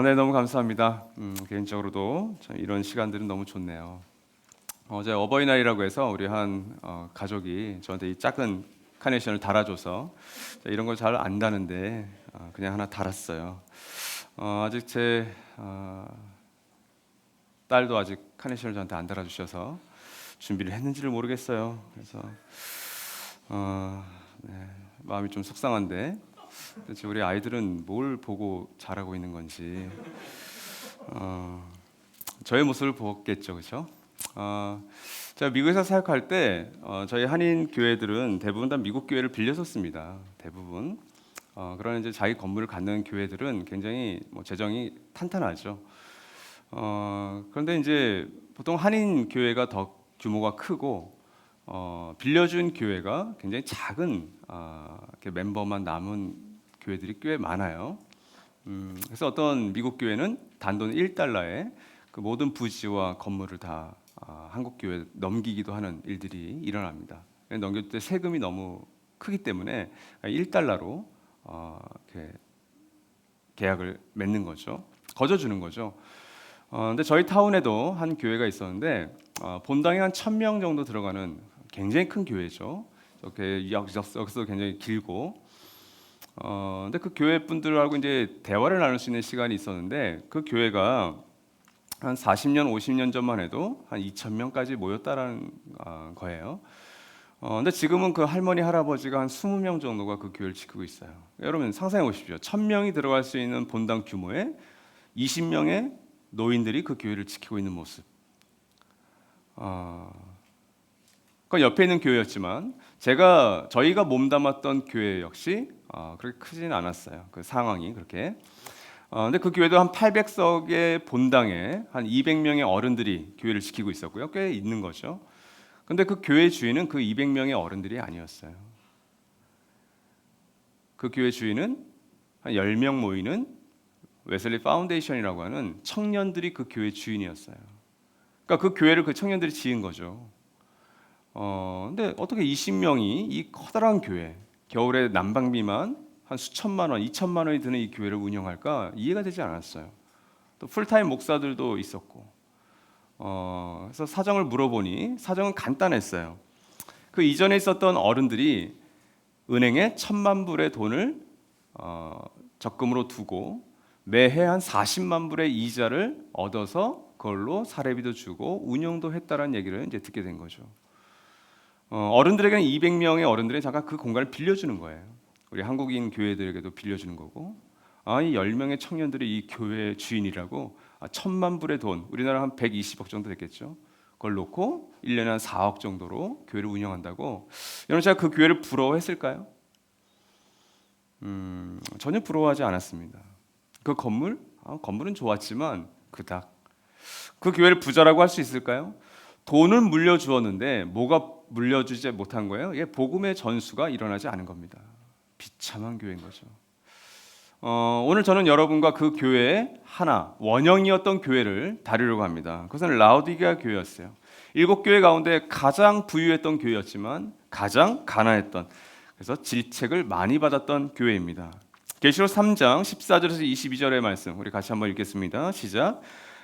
네, 너무 감사합니다. 개인적으로도 이런 시간들은 너무 좋네요. 어제 어버이날이라고 해서 우리 한 가족이 저한테 이 작은 카네이션을 달아줘서 이런 걸 잘 안다는데 그냥 하나 달았어요. 아직 제 딸도 아직 카네이션을 저한테 안 달아주셔서 준비를 했는지를 모르겠어요. 그래서 네, 마음이 좀 속상한데 도대체 우리 아이들은 뭘 보고 자라고 있는 건지 저의 모습을 보겠죠, 그렇죠? 제가 미국에서 사역할 때 저희 한인 교회들은 대부분 다 미국 교회를 빌렸었습니다. 대부분. 그러나 이제 자기 건물을 갖는 교회들은 굉장히 재정이 탄탄하죠. 그런데 이제 보통 한인 교회가 더 규모가 크고 빌려준 교회가 굉장히 작은 이렇게 멤버만 남은 교회들이 꽤 많아요. 그래서 어떤 미국 교회는 단돈 $1에 그 모든 부지와 건물을 다 한국 교회에 넘기기도 하는 일들이 일어납니다. 넘길 때 세금이 너무 크기 때문에 $1로 이렇게 계약을 맺는 거죠. 거저주는 거죠. 근데 저희 타운에도 한 교회가 있었는데 본당에 한 1,000명 정도 들어가는 굉장히 큰 교회죠. 이렇게 역사도 굉장히 길고. 근데 그 교회 분들하고 이제 대화를 나눌 수 있는 시간이 있었는데 그 교회가 한 40년, 50년 전만 해도 한 2,000명까지 모였다라는 거예요. 근데 지금은 그 할머니, 할아버지가 한 20명 정도가 그 교회를 지키고 있어요. 여러분 상상해 보십시오. 1,000명이 들어갈 수 있는 본당 규모에 20명의 노인들이 그 교회를 지키고 있는 모습. 그 옆에 있는 교회였지만 저희가 몸담았던 교회 역시 그렇게 크진 않았어요. 그 상황이 그렇게. 근데 그 교회도 한 800석의 본당에 한 200명의 어른들이 교회를 지키고 있었고요. 꽤 있는 거죠. 근데 그 교회 주인은 그 200명의 어른들이 아니었어요. 그 교회 주인은 한 10명 모이는 웨슬리 파운데이션이라고 하는 청년들이 그 교회 주인이었어요. 그러니까 그 교회를 그 청년들이 지은 거죠. 근데 어떻게 20명이 이 커다란 교회, 겨울에 난방비만 한 수천만 원, 2천만 원이 드는 이 교회를 운영할까 이해가 되지 않았어요. 또 풀타임 목사들도 있었고, 그래서 사정을 물어보니 사정은 간단했어요. 그 이전에 있었던 어른들이 은행에 1,000만 불의 돈을 적금으로 두고 매해 한 40만 불의 이자를 얻어서 그걸로 사례비도 주고 운영도 했다라는 얘기를 이제 듣게 된 거죠. 어른들에게는 200명의 어른들이 잠깐 그 공간을 빌려주는 거예요. 우리 한국인 교회들에게도 빌려주는 거고, 이 10명의 청년들이 이 교회 주인이라고 1,000만 불의 돈, 우리나라 한 120억 정도 됐겠죠. 그걸 놓고 1년에 한 4억 정도로 교회를 운영한다고. 여러분 제가 그 교회를 부러워했을까요? 전혀 부러워하지 않았습니다. 그 건물은 좋았지만 그닥. 그 교회를 부자라고 할 수 있을까요? 돈을 물려주었는데 뭐가 물려주지 못한 거예요? 복음의 전수가 일어나지 않은 겁니다. 비참한 교회인 거죠. 오늘 저는 여러분과 그 교회의 하나, 원형이었던 교회를 다루려고 합니다. 그것은 라오디게아 교회였어요. 7교회 가운데 가장 부유했던 교회였지만 가장 가난했던, 그래서 질책을 많이 받았던 교회입니다. 계시록 3장 14절에서 22절의 말씀 우리 같이 한번 읽겠습니다. 시작.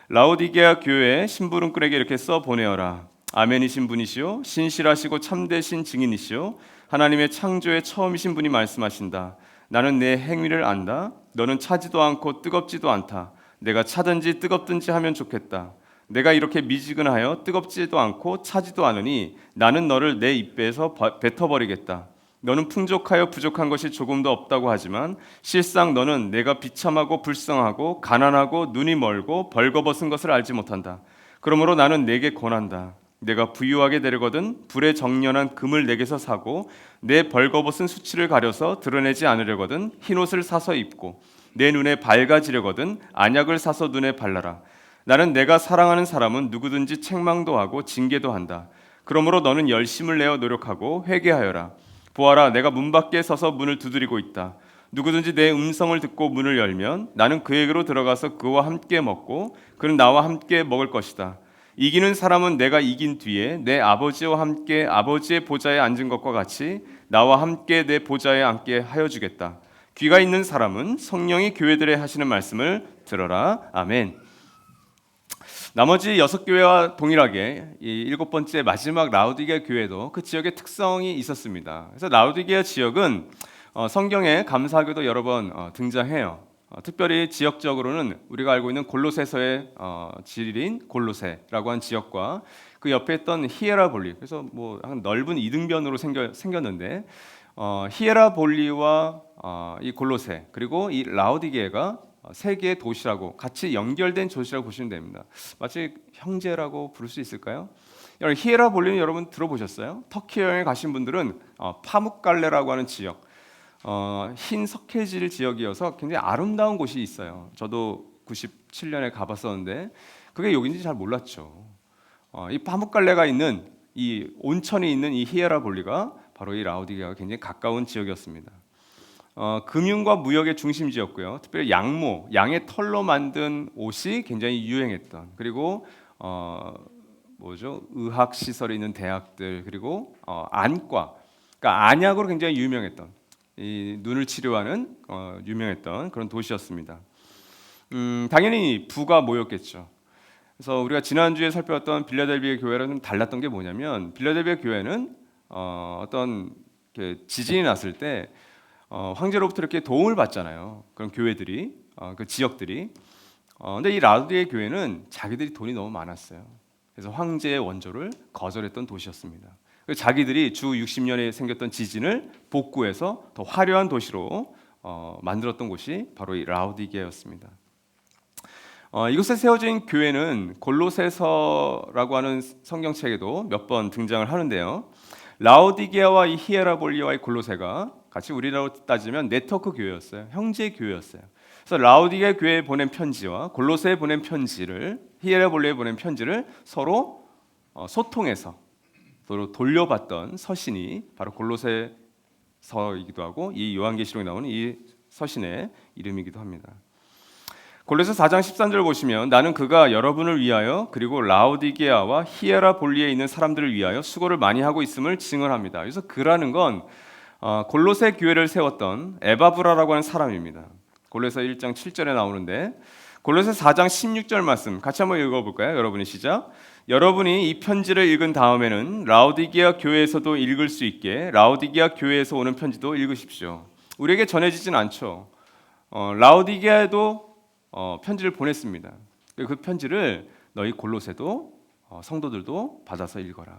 라오디게아 교회에 심부름꾼에게 이렇게 써 보내어라. 아멘이신 분이시요 신실하시고 참되신 증인이시요 하나님의 창조의 처음이신 분이 말씀하신다. 나는 내 행위를 안다. 너는 차지도 않고 뜨겁지도 않다. 내가 차든지 뜨겁든지 하면 좋겠다. 내가 이렇게 미지근하여 뜨겁지도 않고 차지도 않으니 나는 너를 내 입에서 뱉어버리겠다. 너는 풍족하여 부족한 것이 조금도 없다고 하지만 실상 너는 내가 비참하고 불쌍하고 가난하고 눈이 멀고 벌거벗은 것을 알지 못한다. 그러므로 나는 내게 권한다. 내가 부유하게 되려거든 불에 정련한 금을 내게서 사고 내 벌거벗은 수치를 가려서 드러내지 않으려거든 흰옷을 사서 입고 내 눈에 밝아지려거든 안약을 사서 눈에 발라라. 나는 내가 사랑하는 사람은 누구든지 책망도 하고 징계도 한다. 그러므로 너는 열심을 내어 노력하고 회개하여라. 보아라, 내가 문 밖에 서서 문을 두드리고 있다. 누구든지 내 음성을 듣고 문을 열면 나는 그에게로 들어가서 그와 함께 먹고 그는 나와 함께 먹을 것이다. 이기는 사람은 내가 이긴 뒤에 내 아버지와 함께 아버지의 보좌에 앉은 것과 같이 나와 함께 내 보좌에 앉게 하여 주겠다. 귀가 있는 사람은 성령이 교회들에 하시는 말씀을 들어라. 아멘. 나머지 6교회와 동일하게 이 7번째 마지막 라오디게아 교회도 그 지역의 특성이 있었습니다. 그래서 라오디게아 지역은 성경에 감사하게도 여러 번 등장해요. 특별히 지역적으로는 우리가 알고 있는 골로새서의 지리인 골로새라고 한 지역과 그 옆에 있던 히에라볼리, 그래서 뭐 넓은 이등변으로 생겼는데 히에라볼리와 이 골로새 그리고 이 라오디게아가 세 개의 도시라고 같이 연결된 도시라고 보시면 됩니다. 마치 형제라고 부를 수 있을까요? 히에라볼리는 여러분 들어보셨어요? 터키 여행에 가신 분들은 파묵갈레라고 하는 지역, 흰 석회질 지역이어서 굉장히 아름다운 곳이 있어요. 저도 97년에 가봤었는데 그게 여기인지 잘 몰랐죠. 이 파묵갈레가 있는 이 온천이 있는 이 히에라볼리가 바로 이 라오디게아가 굉장히 가까운 지역이었습니다. 금융과 무역의 중심지였고요. 특별히 양모, 양의 털로 만든 옷이 굉장히 유행했던, 그리고 의학 시설이 있는 대학들, 그리고 안과, 그러니까 안약으로 굉장히 유명했던, 이 눈을 치료하는 유명했던 그런 도시였습니다. 당연히 부가 모였겠죠. 그래서 우리가 지난주에 살펴봤던 빌라델비아 교회랑 좀 달랐던 게 뭐냐면, 빌라델비아 교회는 어떤 지진이 났을 때 황제로부터 이렇게 도움을 받잖아요. 그런 교회들이, 그 지역들이. 근데 이 라오디게아 교회는 자기들이 돈이 너무 많았어요. 그래서 황제의 원조를 거절했던 도시였습니다. 자기들이 주 60년에 생겼던 지진을 복구해서 더 화려한 도시로 만들었던 곳이 바로 이 라오디게아였습니다. 이곳에 세워진 교회는 골로새서라고 하는 성경책에도 몇 번 등장을 하는데요. 라오디게아와 이 히에라볼리아와 이 골로새가 같이 우리나라로 따지면 네트워크 교회였어요. 형제 교회였어요. 그래서 라오디게아 교회에 보낸 편지와 골로새에 보낸 편지를, 히에라볼리아에 보낸 편지를 서로 소통해서 서로 돌려받던 서신이 바로 골로새서이기도 하고 이 요한계시록에 나오는 이 서신의 이름이기도 합니다. 골로새 4장 13절 보시면 나는 그가 여러분을 위하여 그리고 라오디게아와 히에라볼리에 있는 사람들을 위하여 수고를 많이 하고 있음을 증언합니다. 그래서 그라는 건 골로새 교회를 세웠던 에바브라라고 하는 사람입니다. 골로새 1장 7절에 나오는데 골로새 4장 16절 말씀 같이 한번 읽어볼까요? 여러분이 시작. 여러분이 이 편지를 읽은 다음에는 라오디게아 교회에서도 읽을 수 있게 라오디게아 교회에서 오는 편지도 읽으십시오. 우리에게 전해지진 않죠. 라오디게아에도 편지를 보냈습니다. 그 편지를 너희 골로새도 성도들도 받아서 읽어라.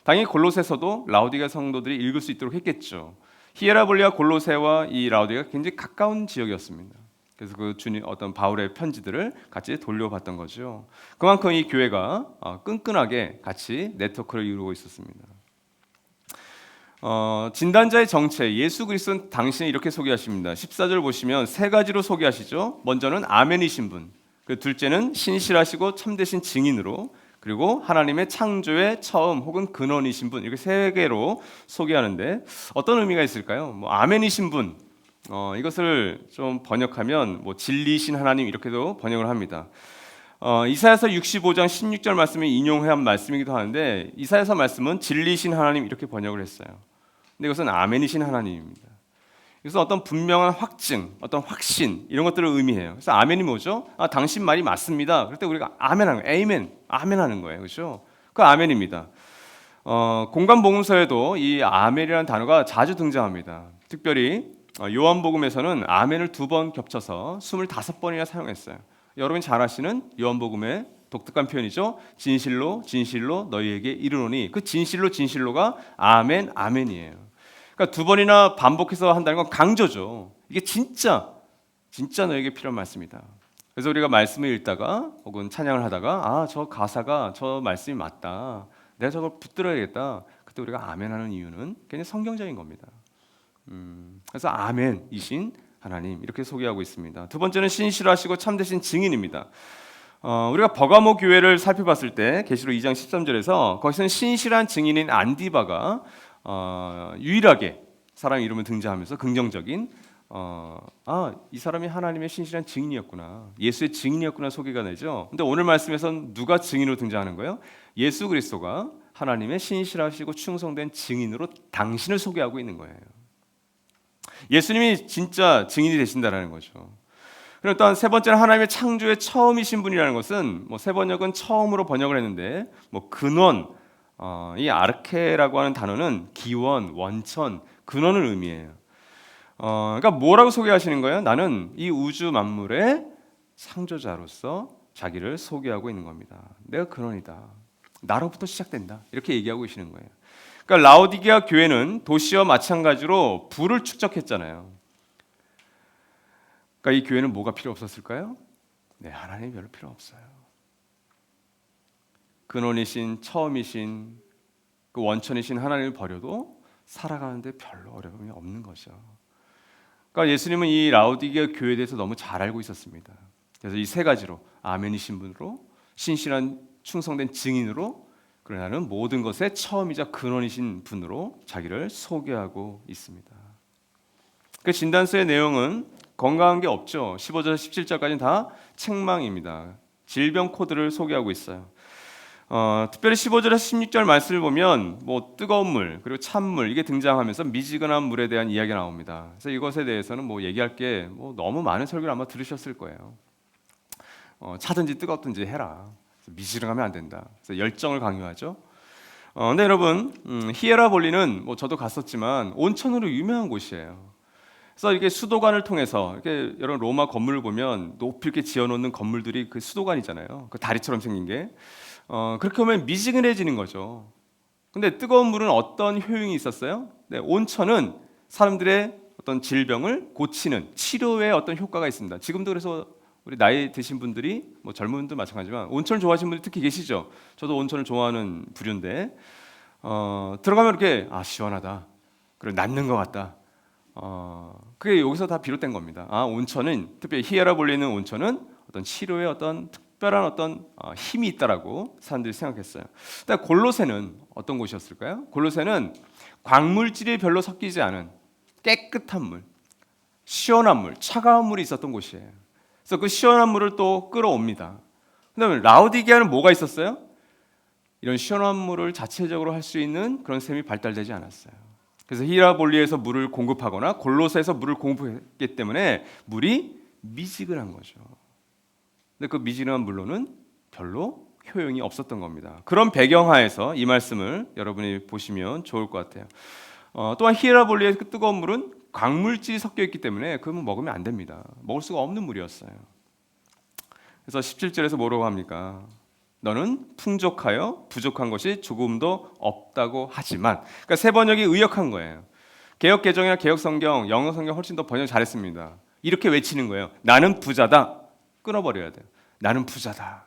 당연히 골로새서도 라오디게아 성도들이 읽을 수 있도록 했겠죠. 히에라볼리아 골로새와 이 라오디게아가 굉장히 가까운 지역이었습니다. 그래서 그 주님 어떤 바울의 편지들을 같이 돌려받던 거죠. 그만큼 이 교회가 끈끈하게 같이 네트워크를 이루고 있었습니다. 진단자의 정체, 예수 그리스도는 당신을 이렇게 소개하십니다. 14절 보시면 세 가지로 소개하시죠. 먼저는 아멘이신 분, 그 둘째는 신실하시고 참되신 증인으로, 그리고 하나님의 창조의 처음 혹은 근원이신 분, 이렇게 세 개로 소개하는데 어떤 의미가 있을까요? 아멘이신 분, 이것을 좀 번역하면 진리이신 하나님 이렇게도 번역을 합니다. 이사야서 65장 16절 말씀을 인용한 말씀이기도 하는데 이사야서 말씀은 진리이신 하나님 이렇게 번역을 했어요. 근데 이것은 아멘이신 하나님입니다. 그래서 어떤 분명한 확증, 어떤 확신 이런 것들을 의미해요. 그래서 아멘이 뭐죠? 당신 말이 맞습니다. 그럴 때 우리가 아멘하는 거예요. 에이멘, 아멘하는 거예요. 그렇죠? 그 아멘입니다. 공간복음서에도 이 아멘이라는 단어가 자주 등장합니다. 특별히 요한복음에서는 아멘을 2번 겹쳐서 25번이나 사용했어요. 여러분이 잘 아시는 요한복음의 독특한 표현이죠. 진실로 진실로 너희에게 이르노니, 그 진실로 진실로가 아멘 아멘이에요. 그러니까 2번이나 반복해서 한다는 건 강조죠. 이게 진짜 너에게 필요한 말씀이다. 그래서 우리가 말씀을 읽다가 혹은 찬양을 하다가 저 가사가 저 말씀이 맞다. 내가 저걸 붙들어야겠다. 그때 우리가 아멘하는 이유는 굉장히 성경적인 겁니다. 그래서 아멘이신 하나님 이렇게 소개하고 있습니다. 두 번째는 신실하시고 참되신 증인입니다. 우리가 버가모 교회를 살펴봤을 때 계시록 2장 13절에서 거기서는 신실한 증인인 안디바가 유일하게 사람 이름을 등장하면서 긍정적인 이 사람이 하나님의 신실한 증인이었구나, 예수의 증인이었구나 소개가 되죠. 근데 오늘 말씀에서는 누가 증인으로 등장하는 거예요? 예수 그리스도가 하나님의 신실하시고 충성된 증인으로 당신을 소개하고 있는 거예요. 예수님이 진짜 증인이 되신다라는 거죠. 그리고 또한 세 번째는 하나님의 창조의 처음이신 분이라는 것은 세 번역은 처음으로 번역을 했는데 근원, 이 아르케라고 하는 단어는 기원, 원천, 근원을 의미해요. 그러니까 뭐라고 소개하시는 거예요? 나는 이 우주 만물의 창조자로서 자기를 소개하고 있는 겁니다. 내가 근원이다. 나로부터 시작된다. 이렇게 얘기하고 계시는 거예요. 그러니까 라오디게아 교회는 도시와 마찬가지로 불을 축적했잖아요. 그러니까 이 교회는 뭐가 필요 없었을까요? 네, 하나님이 별로 필요 없어요. 근원이신, 처음이신, 그 원천이신 하나님을 버려도 살아가는데 별로 어려움이 없는 거죠. 그러니까 예수님은 이 라오디게아 교회에 대해서 너무 잘 알고 있었습니다. 그래서 이 세 가지로 아멘이신 분으로, 신실한 충성된 증인으로, 그러나 나는 모든 것의 처음이자 근원이신 분으로 자기를 소개하고 있습니다. 그 진단서의 내용은 건강한 게 없죠. 15절, 17절까지는 다 책망입니다. 질병 코드를 소개하고 있어요. 특별히 15절에서 16절 말씀을 보면 뜨거운 물 그리고 찬물 이게 등장하면서 미지근한 물에 대한 이야기가 나옵니다. 그래서 이것에 대해서는 얘기할 게 너무 많은 설교를 아마 들으셨을 거예요. 차든지 뜨겁든지 해라. 미지근하면 안 된다. 그래서 열정을 강요하죠. 근데 여러분 히에라볼리는 저도 갔었지만 온천으로 유명한 곳이에요. 그래서 이게 수도관을 통해서 이렇게 여러분 로마 건물을 보면 높이 이렇게 지어놓는 건물들이 그 수도관이잖아요. 그 다리처럼 생긴 게. 그렇게 보면 미지근해지는 거죠. 근데 뜨거운 물은 어떤 효용이 있었어요? 네, 온천은 사람들의 어떤 질병을 고치는 치료의 어떤 효과가 있습니다. 지금도 그래서 우리 나이 드신 분들이 젊은 분들 마찬가지지만 온천을 좋아하시는 분들이 특히 계시죠. 저도 온천을 좋아하는 부류인데 들어가면 이렇게 시원하다. 그리고 낫는 것 같다. 그게 여기서 다 비롯된 겁니다. 온천은 특별히 히에라볼리는 온천은 어떤 치료의 어떤 특별한 어떤 힘이 있다라고 사람들이 생각했어요. 근데 골로새는 어떤 곳이었을까요? 골로새는 광물질이 별로 섞이지 않은 깨끗한 물, 시원한 물, 차가운 물이 있었던 곳이에요. 그래서 그 시원한 물을 또 끌어옵니다. 그다음에 라오디게아는 뭐가 있었어요? 이런 시원한 물을 자체적으로 할 수 있는 그런 셈이 발달되지 않았어요. 그래서 히에라볼리에서 물을 공급하거나 골로새에서 물을 공급했기 때문에 물이 미지근한 거죠. 근데 그 미지근한 물로는 별로 효용이 없었던 겁니다. 그런 배경하에서 이 말씀을 여러분이 보시면 좋을 것 같아요. 또한 히에라볼리의 그 뜨거운 물은 광물질이 섞여 있기 때문에 그건 먹으면 안 됩니다. 먹을 수가 없는 물이었어요. 그래서 17절에서 뭐라고 합니까? 너는 풍족하여 부족한 것이 조금도 없다고 하지만, 그러니까 세 번역이 의역한 거예요. 개역 개정이나 개역 성경, 영어 성경 훨씬 더 번역 잘했습니다. 이렇게 외치는 거예요. 나는 부자다. 끊어버려야 돼요. 나는 부자다.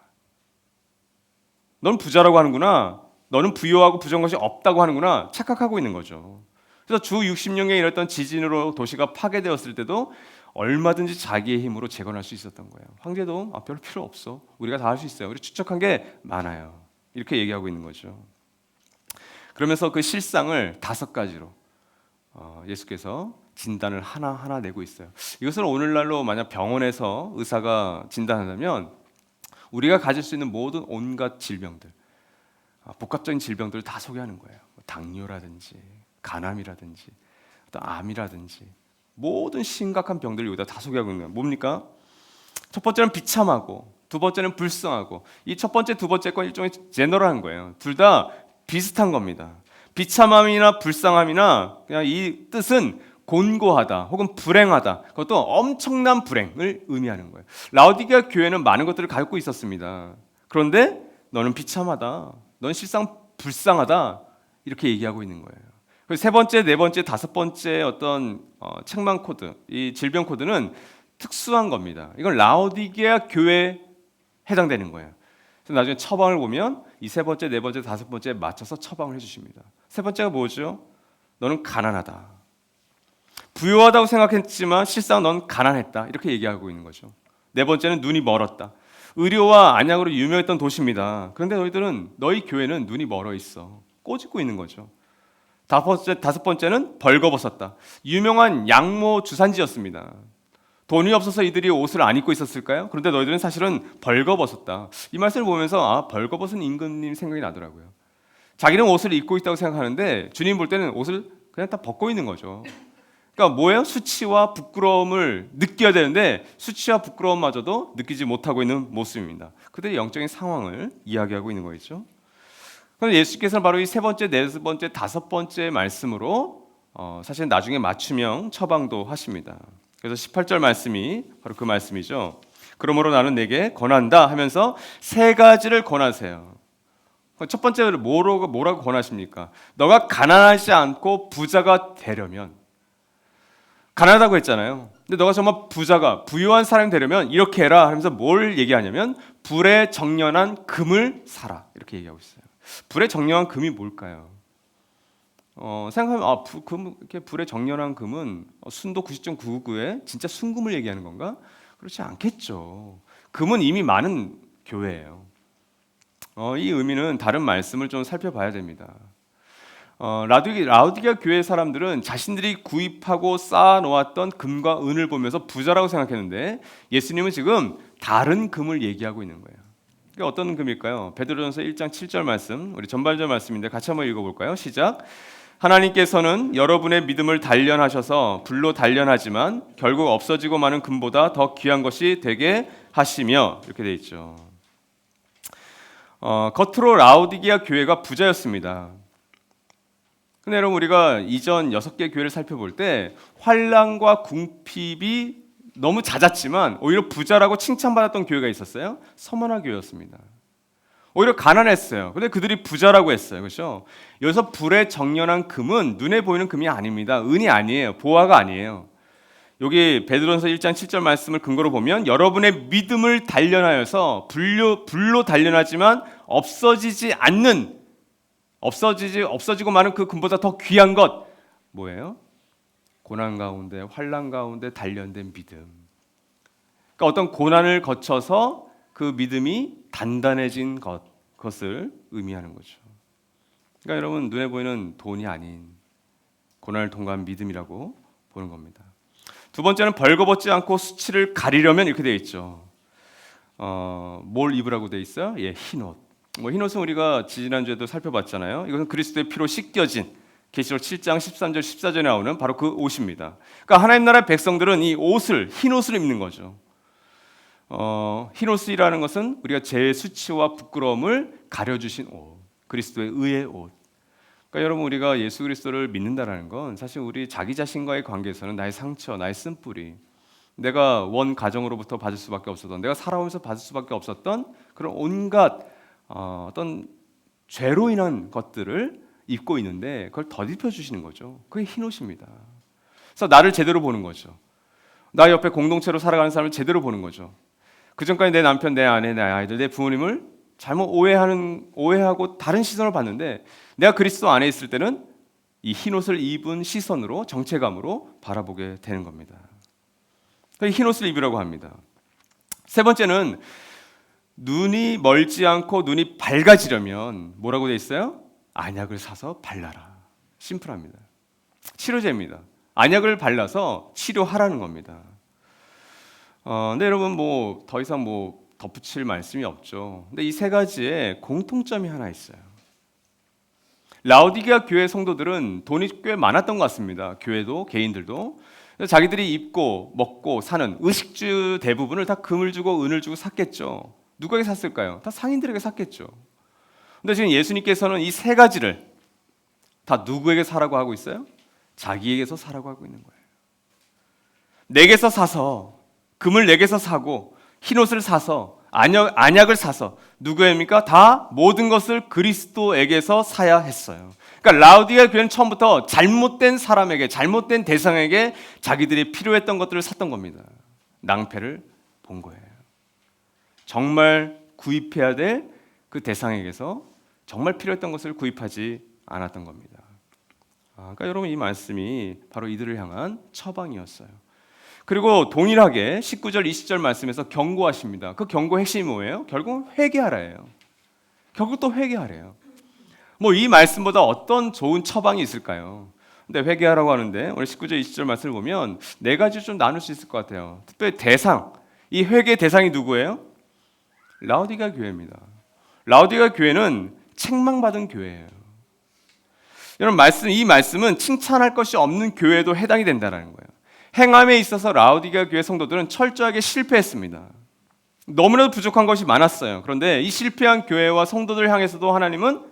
넌 부자라고 하는구나. 너는 부유하고 부족한 것이 없다고 하는구나. 착각하고 있는 거죠. 그래서 주 60년경에 일었던 지진으로 도시가 파괴되었을 때도 얼마든지 자기의 힘으로 재건할 수 있었던 거예요. 황제도 별로 필요 없어. 우리가 다 할 수 있어요. 우리 추적한 게 많아요. 이렇게 얘기하고 있는 거죠. 그러면서 그 실상을 5가지로 예수께서 진단을 하나하나 내고 있어요. 이것을 오늘날로 만약 병원에서 의사가 진단한다면 우리가 가질 수 있는 모든 온갖 질병들, 복합적인 질병들을 다 소개하는 거예요. 당뇨라든지 간암이라든지 또 암이라든지 모든 심각한 병들을 여기다 다 소개하고 있는 거예요. 뭡니까? 첫 번째는 비참하고 두 번째는 불쌍하고 이 첫 번째 두 번째 건 일종의 제너럴한 거예요. 둘 다 비슷한 겁니다. 비참함이나 불쌍함이나 그냥 이 뜻은 곤고하다 혹은 불행하다, 그것도 엄청난 불행을 의미하는 거예요. 라오디게아 교회는 많은 것들을 갖고 있었습니다. 그런데 너는 비참하다, 넌 실상 불쌍하다 이렇게 얘기하고 있는 거예요. 그리고 세 번째, 네 번째, 5번째 어떤 책망 코드, 이 질병 코드는 특수한 겁니다. 이건 라오디게아 교회에 해당되는 거예요. 그래서 나중에 처방을 보면 이 세 번째, 네 번째, 다섯 번째에 맞춰서 처방을 해주십니다. 세 번째가 뭐죠? 너는 가난하다. 부유하다고 생각했지만 실상 넌 가난했다. 이렇게 얘기하고 있는 거죠. 네 번째는 눈이 멀었다. 의료와 안약으로 유명했던 도시입니다. 그런데 너희 교회는 눈이 멀어 있어. 꼬집고 있는 거죠. 다섯 번째는 벌거벗었다. 유명한 양모 주산지였습니다. 돈이 없어서 이들이 옷을 안 입고 있었을까요? 그런데 너희들은 사실은 벌거벗었다. 이 말씀을 보면서 벌거벗은 임금님 생각이 나더라고요. 자기는 옷을 입고 있다고 생각하는데 주님 볼 때는 옷을 그냥 다 벗고 있는 거죠. 그러니까 뭐예요? 수치와 부끄러움을 느껴야 되는데 수치와 부끄러움마저도 느끼지 못하고 있는 모습입니다. 그들의 영적인 상황을 이야기하고 있는 거겠죠. 그런데 예수께서는 바로 이 세 번째, 네 번째, 다섯 번째 말씀으로 사실 나중에 맞춤형 처방도 하십니다. 그래서 18절 말씀이 바로 그 말씀이죠. 그러므로 나는 내게 권한다 하면서 세 가지를 권하세요. 첫 번째로 뭐라고 권하십니까? 너가 가난하지 않고 부자가 되려면, 가난하다고 했잖아요. 근데 너가 정말 부유한 사람이 되려면 이렇게 해라 하면서 뭘 얘기하냐면 불에 정련한 금을 사라 이렇게 얘기하고 있어요. 불에 정련한 금이 뭘까요? 생각하면 이렇게 불에 정련한 금은 순도 90.999에 진짜 순금을 얘기하는 건가? 그렇지 않겠죠. 금은 이미 많은 교회예요. 이 의미는 다른 말씀을 좀 살펴봐야 됩니다. 라우디게아 교회 사람들은 자신들이 구입하고 쌓아놓았던 금과 은을 보면서 부자라고 생각했는데 예수님은 지금 다른 금을 얘기하고 있는 거예요. 그게 어떤 금일까요? 베드로전서 1장 7절 말씀, 우리 전반절 말씀인데 같이 한번 읽어볼까요? 시작. 하나님께서는 여러분의 믿음을 단련하셔서 불로 단련하지만 결국 없어지고 마는 금보다 더 귀한 것이 되게 하시며 이렇게 돼 있죠. 겉으로 라우디게아 교회가 부자였습니다. 근데 여러분 우리가 이전 6개 교회를 살펴볼 때 환난과 궁핍이 너무 잦았지만 오히려 부자라고 칭찬받았던 교회가 있었어요. 서머나 교회였습니다. 오히려 가난했어요. 근데 그들이 부자라고 했어요. 그렇죠? 여기서 불에 정련한 금은 눈에 보이는 금이 아닙니다. 은이 아니에요. 보화가 아니에요. 여기 베드로전서 1장 7절 말씀을 근거로 보면 여러분의 믿음을 단련하여서 불로 단련하지만 없어지고 마는 그 금보다 더 귀한 것 뭐예요? 고난 가운데 환난 가운데 단련된 믿음. 그러니까 어떤 고난을 거쳐서 그 믿음이 단단해진 것을 의미하는 거죠. 그러니까 여러분 눈에 보이는 돈이 아닌 고난을 통과한 믿음이라고 보는 겁니다. 두 번째는 벌거벗지 않고 수치를 가리려면 이렇게 되어 있죠. 뭘 입으라고 되어 있어요? 흰옷. 흰옷은 우리가 지난주에도 살펴봤잖아요. 이것은 그리스도의 피로 씻겨진 계시록 7장 13절 14절에 나오는 바로 그 옷입니다. 그러니까 하나님 나라의 백성들은 이 흰옷을 입는 거죠. 흰옷이라는 것은 우리가 죄의 수치와 부끄러움을 가려주신 옷, 그리스도의 의의 옷. 그러니까 여러분 우리가 예수 그리스도를 믿는다라는 건 사실 우리 자기 자신과의 관계에서는 나의 상처, 나의 쓴뿌리, 내가 원 가정으로부터 받을 수밖에 없었던, 내가 살아오면서 받을 수밖에 없었던 그런 온갖 어떤 죄로 인한 것들을 입고 있는데 그걸 덧입혀 주시는 거죠. 그게 흰옷입니다. 그래서 나를 제대로 보는 거죠. 나 옆에 공동체로 살아가는 사람을 제대로 보는 거죠. 그전까지 내 남편, 내 아내, 내 아이들, 내 부모님을 잘못 오해하고 다른 시선을 봤는데 내가 그리스도 안에 있을 때는 이 흰옷을 입은 시선으로 정체감으로 바라보게 되는 겁니다. 흰옷을 입으라고 합니다. 세 번째는 눈이 멀지 않고 눈이 밝아지려면 뭐라고 되어 있어요? 안약을 사서 발라라. 심플합니다. 치료제입니다. 안약을 발라서 치료하라는 겁니다. 근데 여러분 더 이상 덧붙일 말씀이 없죠. 근데 이 세 가지에 공통점이 하나 있어요. 라우디게아 교회 성도들은 돈이 꽤 많았던 것 같습니다. 교회도 개인들도. 자기들이 입고 먹고 사는 의식주 대부분을 다 금을 주고 은을 주고 샀겠죠. 누구에게 샀을까요? 다 상인들에게 샀겠죠. 근데 지금 예수님께서는 이 세 가지를 다 누구에게 사라고 하고 있어요? 자기에게서 사라고 하고 있는 거예요. 내게서 사서 금을 내게서 사고 흰옷을 사서 안약을 사서 누구입니까? 다 모든 것을 그리스도에게서 사야 했어요. 그러니까 라우디게아 교회는 처음부터 잘못된 사람에게, 잘못된 대상에게 자기들이 필요했던 것들을 샀던 겁니다. 낭패를 본 거예요. 정말 구입해야 될 그 대상에게서 정말 필요했던 것을 구입하지 않았던 겁니다. 그러니까 여러분 이 말씀이 바로 이들을 향한 처방이었어요. 그리고 동일하게 19절 20절 말씀에서 경고하십니다. 그 경고 핵심이 뭐예요? 결국 회개하라예요. 결국 또 회개하래요. 뭐 이 말씀보다 어떤 좋은 처방이 있을까요? 근데 회개하라고 하는데 오늘 19절 20절 말씀을 보면 네 가지로 좀 나눌 수 있을 것 같아요. 특별히 대상, 이 회개 대상이 누구예요? 라오디게아 교회입니다. 라오디게아 교회는 책망받은 교회예요. 여러분 이 말씀은 칭찬할 것이 없는 교회에도 해당이 된다는 거예요. 행함에 있어서 라오디게아 교회 성도들은 철저하게 실패했습니다. 너무나도 부족한 것이 많았어요. 그런데 이 실패한 교회와 성도들 향해서도 하나님은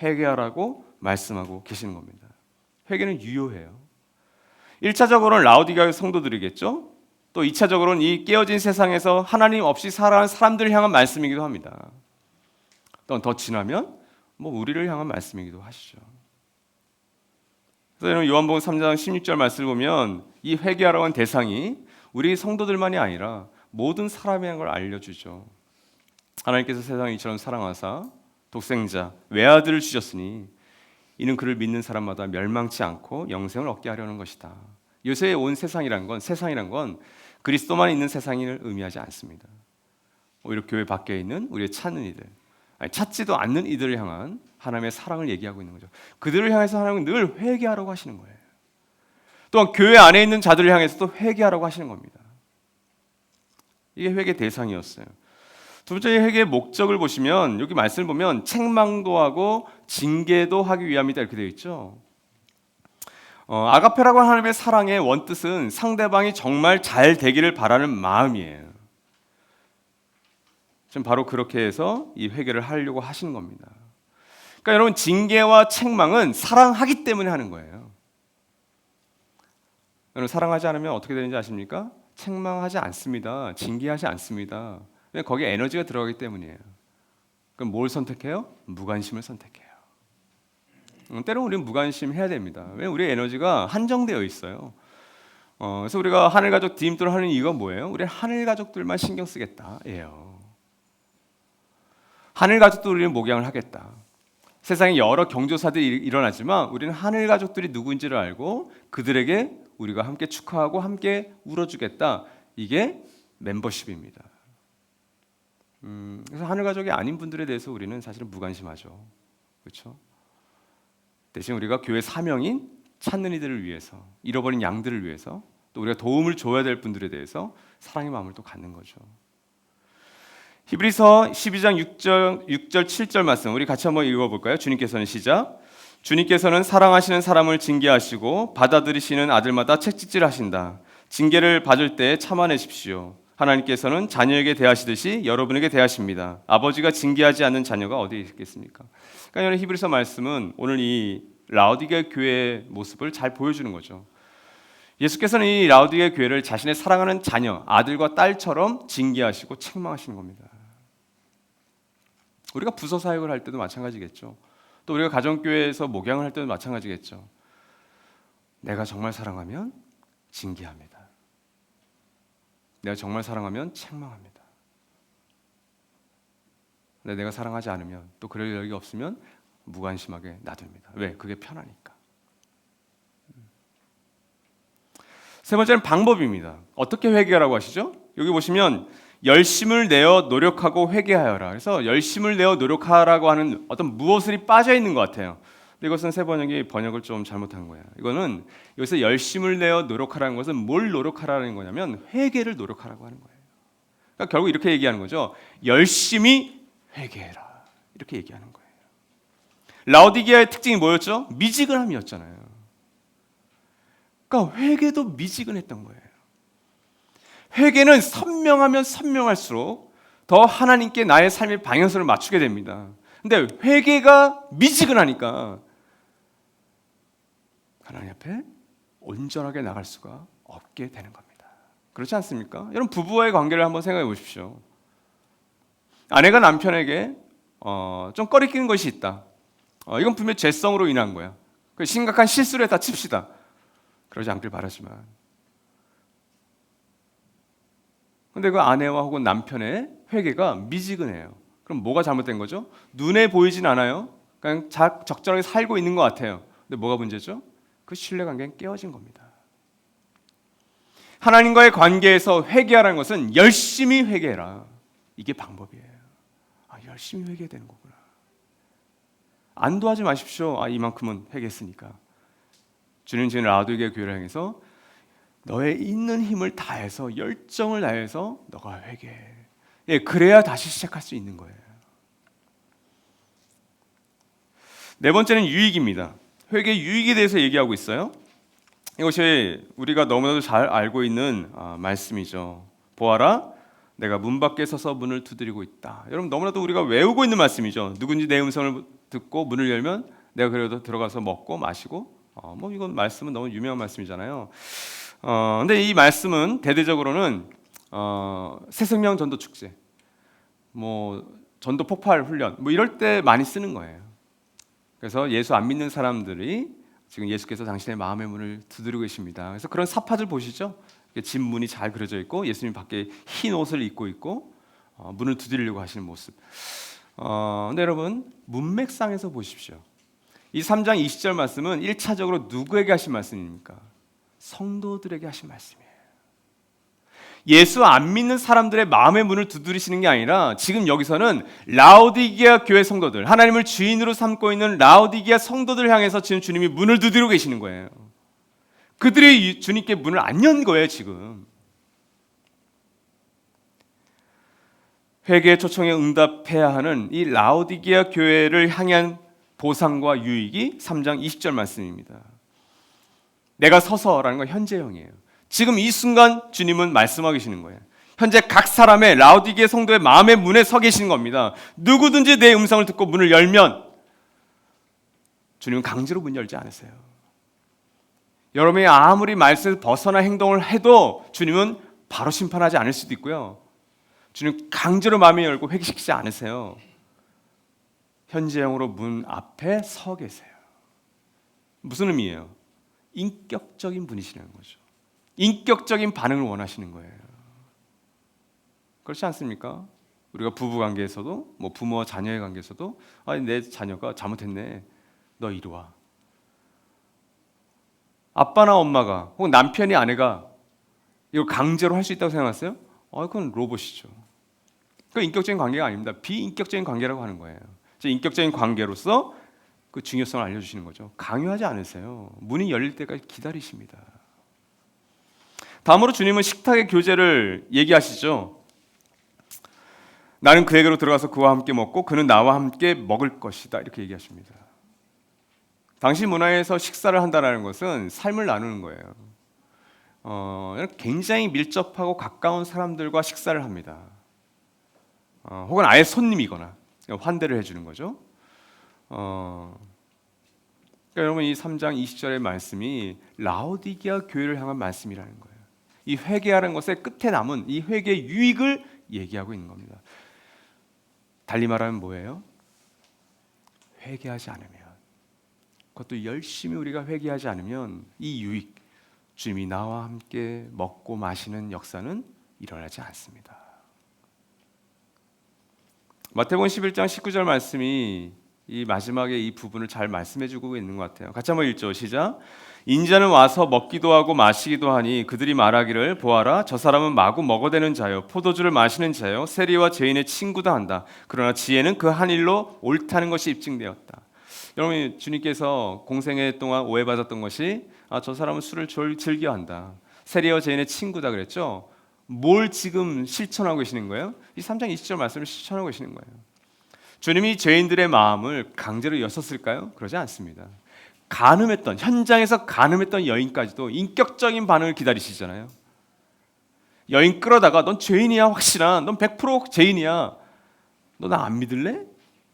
회개하라고 말씀하고 계시는 겁니다. 회개는 유효해요. 1차적으로는 라오디게아 성도들이겠죠. 또 2차적으로는 이 깨어진 세상에서 하나님 없이 살아가는 사람들을 향한 말씀이기도 합니다. 또 더 지나면 우리를 향한 말씀이기도 하시죠. 그래서 여러분 요한복음 3장 16절 말씀을 보면 이 회개하라고 한 대상이 우리 성도들만이 아니라 모든 사람이라는 걸 알려주죠. 하나님께서 세상을 이처럼 사랑하사 독생자 외아들을 주셨으니 이는 그를 믿는 사람마다 멸망치 않고 영생을 얻게 하려는 것이다. 요새 온 세상이란 건 그리스도만 있는 세상을 의미하지 않습니다. 오히려 교회 밖에 있는 우리의 찾는 이들, 찾지도 않는 이들을 향한 하나님의 사랑을 얘기하고 있는 거죠. 그들을 향해서 하나님은 늘 회개하라고 하시는 거예요. 또한 교회 안에 있는 자들을 향해서도 회개하라고 하시는 겁니다. 이게 회개 대상이었어요. 두 번째 회개의 목적을 보시면 여기 말씀을 보면 책망도 하고 징계도 하기 위함이다 이렇게 되어 있죠. 아가페라고 하는 하나님의 사랑의 원뜻은 상대방이 정말 잘 되기를 바라는 마음이에요. 지금 바로 그렇게 해서 이 회개를 하려고 하시는 겁니다. 그러니까 여러분 징계와 책망은 사랑하기 때문에 하는 거예요. 여러분 사랑하지 않으면 어떻게 되는지 아십니까? 책망하지 않습니다. 징계하지 않습니다. 거기에 에너지가 들어가기 때문이에요. 그럼 뭘 선택해요? 무관심을 선택해요. 때로는 우리는 무관심 해야 됩니다. 왜? 우리의 에너지가 한정되어 있어요. 그래서 우리가 하늘 가족 디딤돌을 하는 이유가 뭐예요? 우리는 하늘 가족들만 신경 쓰겠다예요. 하늘 가족도 우리는 목양을 하겠다. 세상에 여러 경조사들이 일어나지만 우리는 하늘 가족들이 누구인지를 알고 그들에게 우리가 함께 축하하고 함께 울어주겠다. 이게 멤버십입니다. 그래서 하늘 가족이 아닌 분들에 대해서 우리는 사실은 무관심하죠. 그렇죠? 대신 우리가 교회 사명인 찾는 이들을 위해서, 잃어버린 양들을 위해서, 또 우리가 도움을 줘야 될 분들에 대해서 사랑의 마음을 또 갖는 거죠. 히브리서 12장 6절 7절 말씀 우리 같이 한번 읽어볼까요? 주님께서는 시작. 주님께서는 사랑하시는 사람을 징계하시고 받아들이시는 아들마다 책찍질하신다. 징계를 받을 때 참아내십시오. 하나님께서는 자녀에게 대하시듯이 여러분에게 대하십니다. 아버지가 징계하지 않는 자녀가 어디 있겠습니까? 그러니까 여러분 히브리서 말씀은 오늘 이 라오디게아 교회의 모습을 잘 보여주는 거죠. 예수께서는 이 라오디게아 교회를 자신의 사랑하는 자녀, 아들과 딸처럼 징계하시고 책망하시는 겁니다. 우리가 부서 사역을 할 때도 마찬가지겠죠. 또 우리가 가정교회에서 목양을 할 때도 마찬가지겠죠. 내가 정말 사랑하면 징계합니다. 내가 정말 사랑하면 책망합니다. 근데 내가 사랑하지 않으면 또 그럴 여력이 없으면 무관심하게 놔둡니다. 왜? 그게 편하니까. 세 번째는 방법입니다. 어떻게 회개하라고 하시죠? 여기 보시면 열심을 내어 노력하고 회개하여라. 그래서 열심을 내어 노력하라고 하는 어떤 무엇이 빠져 있는 것 같아요. 근데 이것은 세 번역을 좀 잘못한 거예요. 이거는 여기서 열심을 내어 노력하라는 것은 뭘 노력하라는 거냐면 회개를 노력하라고 하는 거예요. 그러니까 결국 이렇게 얘기하는 거죠. 열심히 회개해라. 이렇게 얘기하는 거예요. 라오디게아의 특징이 뭐였죠? 미지근함이었잖아요. 그러니까 회개도 미지근했던 거예요. 회개는 선명하면 선명할수록 더 하나님께 나의 삶의 방향성을 맞추게 됩니다. 근데 회개가 미지근하니까 하나님 앞에 온전하게 나갈 수가 없게 되는 겁니다. 그렇지 않습니까? 여러분 부부와의 관계를 한번 생각해 보십시오. 아내가 남편에게 좀 꺼리끼는 것이 있다. 이건 분명히 죄성으로 인한 거야. 심각한 실수를 했다 칩시다. 그러지 않길 바라지만 근데 그 아내와 혹은 남편의 회개가 미지근해요. 그럼 뭐가 잘못된 거죠? 눈에 보이진 않아요. 그냥 적절하게 살고 있는 것 같아요. 근데 뭐가 문제죠? 그 신뢰관계는 깨어진 겁니다. 하나님과의 관계에서 회개하라는 것은 열심히 회개해라. 이게 방법이에요. 열심히 회개해야 되는 거구나. 안도하지 마십시오. 이만큼은 회개했으니까. 주님 지금 라오디게아 교회를 향해서 너의 있는 힘을 다해서 열정을 다해서 너가 회개해. 그래야 다시 시작할 수 있는 거예요. 네 번째는 유익입니다. 회개 유익에 대해서 얘기하고 있어요. 이것이 우리가 너무나도 잘 알고 있는 말씀이죠. 보아라, 내가 문 밖에 서서 문을 두드리고 있다. 여러분 너무나도 우리가 외우고 있는 말씀이죠. 누군지 내 음성을 듣고 문을 열면 내가 그래도 들어가서 먹고 마시고 이건 말씀은 너무 유명한 말씀이잖아요. 근데 이 말씀은 대대적으로는 새생명 전도 축제, 전도 폭발 훈련 이럴 때 많이 쓰는 거예요. 그래서 예수 안 믿는 사람들이 지금 예수께서 당신의 마음의 문을 두드리고 계십니다. 그래서 그런 사파들 보시죠? 집 문이 잘 그려져 있고 예수님 밖에 흰 옷을 입고 있고 문을 두드리려고 하시는 모습. 근데 여러분 문맥상에서 보십시오. 이 3장 20절 말씀은 1차적으로 누구에게 하신 말씀입니까? 성도들에게 하신 말씀이에요. 예수 안 믿는 사람들의 마음의 문을 두드리시는 게 아니라 지금 여기서는 라오디게아 교회 성도들, 하나님을 주인으로 삼고 있는 라오디게아 성도들 향해서 지금 주님이 문을 두드리고 계시는 거예요. 그들이 주님께 문을 안 연 거예요. 지금 회개의 초청에 응답해야 하는 이 라오디게아 교회를 향한 보상과 유익이 3장 20절 말씀입니다. 내가 서서라는 건 현재형이에요. 지금 이 순간 주님은 말씀하고 계시는 거예요. 현재 각 사람의 라오디게아 성도의 마음의 문에 서 계시는 겁니다. 누구든지 내 음성을 듣고 문을 열면 주님은 강제로 문 열지 않으세요. 여러분이 아무리 말씀에서 벗어나 행동을 해도 주님은 바로 심판하지 않을 수도 있고요. 주님 강제로 마음을 열고 회개시키지 않으세요. 현재형으로 문 앞에 서 계세요. 무슨 의미예요? 인격적인 분이시라는 거죠. 인격적인 반응을 원하시는 거예요. 그렇지 않습니까? 우리가 부부 관계에서도 부모와 자녀의 관계에서도 내 자녀가 잘못했네. 너 이리 와. 아빠나 엄마가 혹은 남편이 아내가 이걸 강제로 할 수 있다고 생각하세요? 그건 로봇이죠. 그건 인격적인 관계가 아닙니다. 비인격적인 관계라고 하는 거예요. 인격적인 관계로서 그 중요성을 알려주시는 거죠. 강요하지 않으세요. 문이 열릴 때까지 기다리십니다. 다음으로 주님은 식탁의 교제를 얘기하시죠. 나는 그에게로 들어가서 그와 함께 먹고 그는 나와 함께 먹을 것이다. 이렇게 얘기하십니다. 당시 문화에서 식사를 한다는 것은 삶을 나누는 거예요. 굉장히 밀접하고 가까운 사람들과 식사를 합니다. 혹은 아예 손님이거나 환대를 해주는 거죠. 그러니까 여러분 이 3장 20절의 말씀이 라오디게아 교회를 향한 말씀이라는 거예요. 이 회개하는 것의 끝에 남은 이 회개의 유익을 얘기하고 있는 겁니다. 달리 말하면 뭐예요? 회개하지 않으면, 그것도 열심히 우리가 회개하지 않으면 이 유익, 주님이 나와 함께 먹고 마시는 역사는 일어나지 않습니다. 마태복음 11장 19절 말씀이 이 마지막에 이 부분을 잘 말씀해주고 있는 것 같아요. 같이 한번 읽죠. 시작. 인자는 와서 먹기도 하고 마시기도 하니 그들이 말하기를 보아라, 저 사람은 마구 먹어대는 자요 포도주를 마시는 자요 세리와 죄인의 친구다 한다. 그러나 지혜는 그 한 일로 옳다는 것이 입증되었다. 여러분 주님께서 공생애 동안 오해받았던 것이 저 사람은 술을 즐겨한다, 세리와 죄인의 친구다 그랬죠. 뭘 지금 실천하고 계시는 거예요? 이 3장 20절 말씀을 실천하고 계시는 거예요. 주님이 죄인들의 마음을 강제로 여셨을까요? 그러지 않습니다. 현장에서 간음했던 여인까지도 인격적인 반응을 기다리시잖아요. 여인 끌어다가 넌 죄인이야, 확실한, 넌 100% 죄인이야, 너 나 안 믿을래?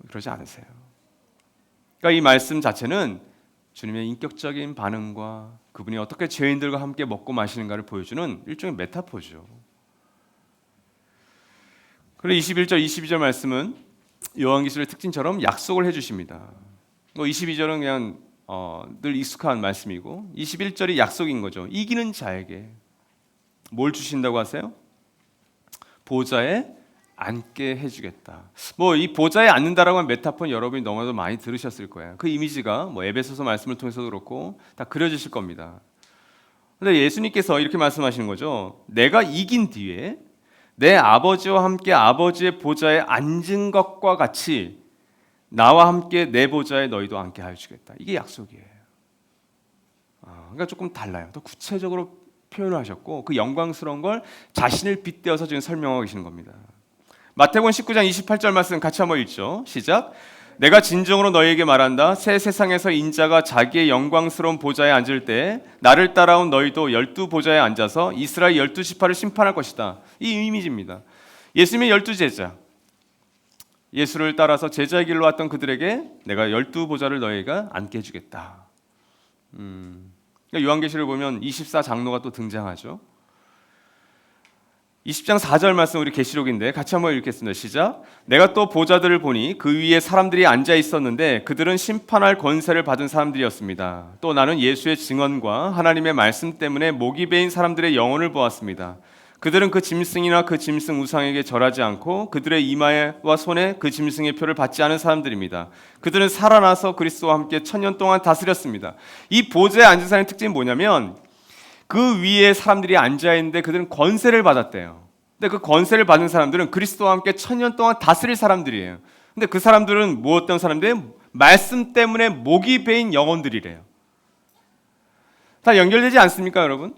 그러지 않으세요. 그러니까 이 말씀 자체는 주님의 인격적인 반응과 그분이 어떻게 죄인들과 함께 먹고 마시는가를 보여주는 일종의 메타포죠. 그리고 21절, 22절 말씀은 요한계시록의 특징처럼 약속을 해주십니다. 22절은 그냥 늘 익숙한 말씀이고 21절이 약속인 거죠. 이기는 자에게 뭘 주신다고 하세요? 보좌의 앉게 해주겠다. 뭐 이 보좌에 앉는다라고 하는 메타폰 여러분이 너무나도 많이 들으셨을 거예요. 그 이미지가 뭐 에베소서 말씀을 통해서도 그렇고 다 그려지실 겁니다. 근데 예수님께서 이렇게 말씀하시는 거죠. 내가 이긴 뒤에 내 아버지와 함께 아버지의 보좌에 앉은 것과 같이 나와 함께 내 보좌에 너희도 앉게 하여 주겠다. 이게 약속이에요. 그러니까 조금 달라요. 더 구체적으로 표현을 하셨고 그 영광스러운 걸 자신을 빗대어서 지금 설명하고 계시는 겁니다. 마태복음 19장 28절 말씀 같이 한번 읽죠. 시작. 내가 진정으로 너희에게 말한다. 새 세상에서 인자가 자기의 영광스러운 보좌에 앉을 때 나를 따라온 너희도 12보좌에 앉아서 이스라엘 12지파를 심판할 것이다. 이 이미지입니다. 예수님의 12제자, 예수를 따라서 제자의 길로 왔던 그들에게 내가 12보좌를 너희가 앉게 해주겠다. 그러니까 요한계시를 보면 24장로가 또 등장하죠. 20장 4절 말씀 우리 계시록인데 같이 한번 읽겠습니다. 시작. 내가 또 보좌들을 보니 그 위에 사람들이 앉아 있었는데 그들은 심판할 권세를 받은 사람들이었습니다. 또 나는 예수의 증언과 하나님의 말씀 때문에 목이 베인 사람들의 영혼을 보았습니다. 그들은 그 짐승이나 그 짐승 우상에게 절하지 않고 그들의 이마와 손에 그 짐승의 표를 받지 않은 사람들입니다. 그들은 살아나서 그리스도와 함께 1000년 동안 다스렸습니다. 이 보좌에 앉은 사람의 특징이 뭐냐면 그 위에 사람들이 앉아있는데 그들은 권세를 받았대요. 근데 그 권세를 받은 사람들은 그리스도와 함께 1000년 동안 다스릴 사람들이에요. 근데 그 사람들은 뭐 어떤 사람들이에요? 말씀 때문에 목이 베인 영혼들이래요. 다 연결되지 않습니까, 여러분?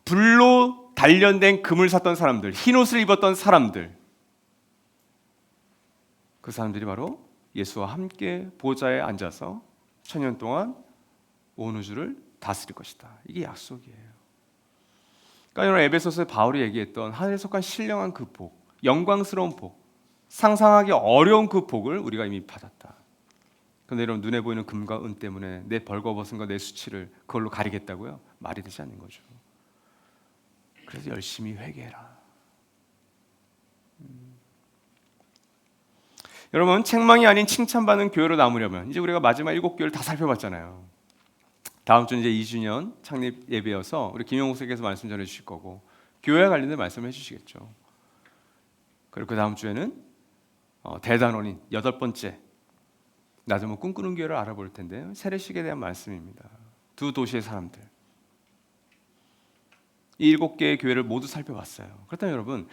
불로 단련된 금을 샀던 사람들, 흰옷을 입었던 사람들, 그 사람들이 바로 예수와 함께 보좌에 앉아서 1000년 동안 온 우주를 다스릴 것이다. 이게 약속이에요. 그러니까 여러분 에베소서에 바울이 얘기했던 하늘에 속한 신령한 그 복, 영광스러운 복, 상상하기 어려운 그 복을 우리가 이미 받았다. 그런데 여러분 눈에 보이는 금과 은 때문에 내 벌거벗은과 내 수치를 그걸로 가리겠다고요? 말이 되지 않는 거죠. 그래서 열심히 회개해라. 여러분 책망이 아닌 칭찬받는 교회로 남으려면 이제 우리가 마지막 7교회를 다 살펴봤잖아요. 다음 주는 이제 2주년 창립 예배여서 우리 김용욱 선생님께서 말씀 전해 주실 거고 교회와 관련된 말씀을 해주시겠죠. 그리고 그 다음 주에는 대단원인 8번째 나도 뭐 꿈꾸는 교회를 알아볼 텐데 세례식에 대한 말씀입니다. 두 도시의 사람들 이 7개의 교회를 모두 살펴봤어요. 그렇다면 여러분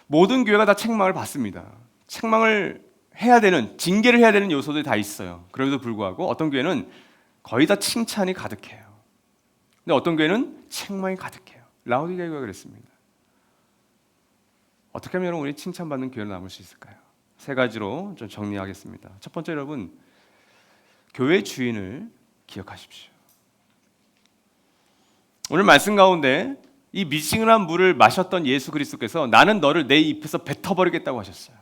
모든 교회가 다 책망을 받습니다. 책망을 해야 되는 징계를 해야 되는 요소들이 다 있어요. 그럼에도 불구하고 어떤 교회는 거의 다 칭찬이 가득해요. 근데 어떤 교회는 책망이 가득해요. 라오디게아 교회가 그랬습니다. 어떻게 하면 여러분 우리 칭찬받는 교회로 남을 수 있을까요? 3가지로 좀 정리하겠습니다. 첫 번째 여러분 교회 주인을 기억하십시오. 오늘 말씀 가운데 이 미지근한 물을 마셨던 예수 그리스도께서 나는 너를 내 입에서 뱉어버리겠다고 하셨어요.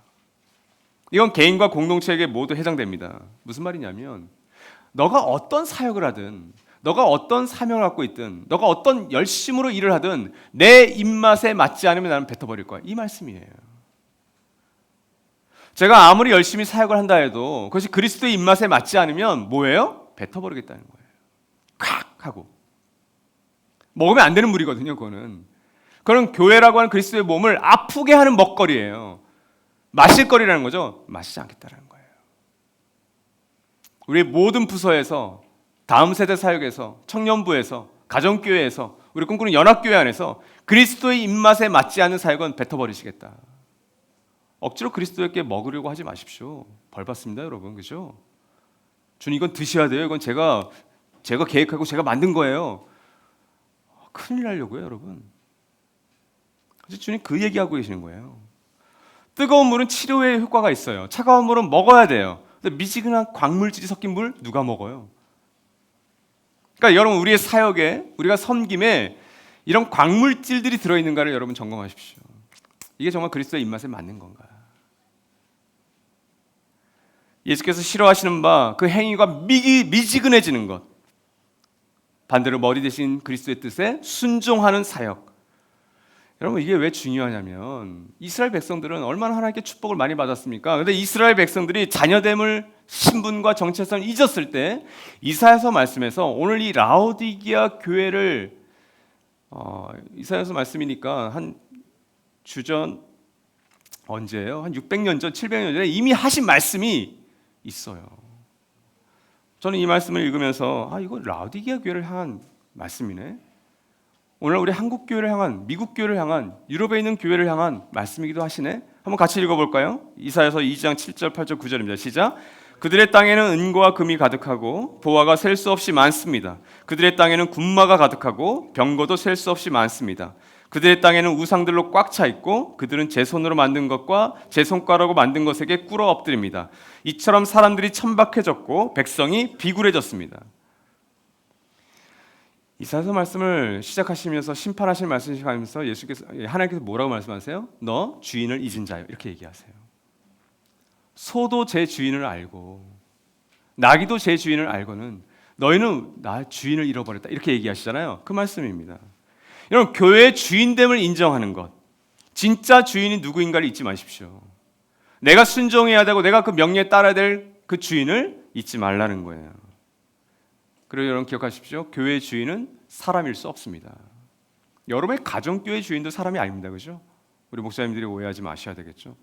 이건 개인과 공동체에게 모두 해당됩니다. 무슨 말이냐면 너가 어떤 사역을 하든 너가 어떤 사명을 갖고 있든 너가 어떤 열심으로 일을 하든 내 입맛에 맞지 않으면 나는 뱉어버릴 거야. 이 말씀이에요. 제가 아무리 열심히 사역을 한다 해도 그것이 그리스도의 입맛에 맞지 않으면 뭐예요? 뱉어버리겠다는 거예요. 콱 하고 먹으면 안 되는 물이거든요. 그건 교회라고 하는 그리스도의 몸을 아프게 하는 먹거리예요. 마실 거리라는 거죠. 마시지 않겠다라는 거예요. 우리 모든 부서에서 다음 세대 사역에서 청년부에서 가정교회에서 우리 꿈꾸는 연합교회 안에서 그리스도의 입맛에 맞지 않는 사역은 뱉어버리시겠다. 억지로 그리스도에게 먹으려고 하지 마십시오. 벌 받습니다, 여러분. 그죠? 주님 이건 드셔야 돼요. 이건 제가 계획하고 제가 만든 거예요. 큰일 나려고요, 여러분. 그래서 주님 그 얘기하고 계시는 거예요. 뜨거운 물은 치료에 효과가 있어요. 차가운 물은 먹어야 돼요. 근데 미지근한 광물질이 섞인 물 누가 먹어요? 그러니까 여러분 우리의 사역에 우리가 섬김에 이런 광물질들이 들어있는가를 여러분 점검하십시오. 이게 정말 그리스도의 입맛에 맞는 건가? 예수께서 싫어하시는 바 그 행위가 미지근해지는 것, 반대로 머리 대신 그리스도의 뜻에 순종하는 사역. 여러분 이게 왜 중요하냐면 이스라엘 백성들은 얼마나 하나님께 축복을 많이 받았습니까? 그런데 이스라엘 백성들이 자녀됨을 신분과 정체성을 잊었을 때 이사야서 말씀에서 오늘 이 라오디게아 교회를 이사야서 말씀이니까 한 주전 언제예요? 한 600년 전, 700년 전에 이미 하신 말씀이 있어요. 저는 이 말씀을 읽으면서 이거 라오디게아 교회를 향한 말씀이네. 오늘 우리 한국 교회를 향한, 미국 교회를 향한, 유럽에 있는 교회를 향한 말씀이기도 하시네. 한번 같이 읽어볼까요? 이사야서 2장 7절, 8절, 9절입니다. 시작. 그들의 땅에는 은과 금이 가득하고 보화가 셀 수 없이 많습니다. 그들의 땅에는 군마가 가득하고 병거도 셀 수 없이 많습니다. 그들의 땅에는 우상들로 꽉 차 있고 그들은 제 손으로 만든 것과 제 손가락으로 만든 것에게 꿇어 엎드립니다. 이처럼 사람들이 천박해졌고 백성이 비굴해졌습니다. 이사야서 말씀을 시작하시면서 심판하실 말씀을 시작하면서 하나님께서 뭐라고 말씀하세요? 너 주인을 잊은 자요, 이렇게 얘기하세요. 소도 제 주인을 알고 나귀도 제 주인을 알고는 너희는 나 주인을 잃어버렸다, 이렇게 얘기하시잖아요. 그 말씀입니다. 여러분, 교회의 주인됨을 인정하는 것, 진짜 주인이 누구인가를 잊지 마십시오. 내가 순종해야 되고 내가 그 명령에 따라야 될 그 주인을 잊지 말라는 거예요. 그리고 여러분 기억하십시오. 교회의 주인은 사람일 수 없습니다. 여러분의 가정교회 주인도 사람이 아닙니다. 그죠? 우리 목사님들이 오해하지 마셔야 되겠죠.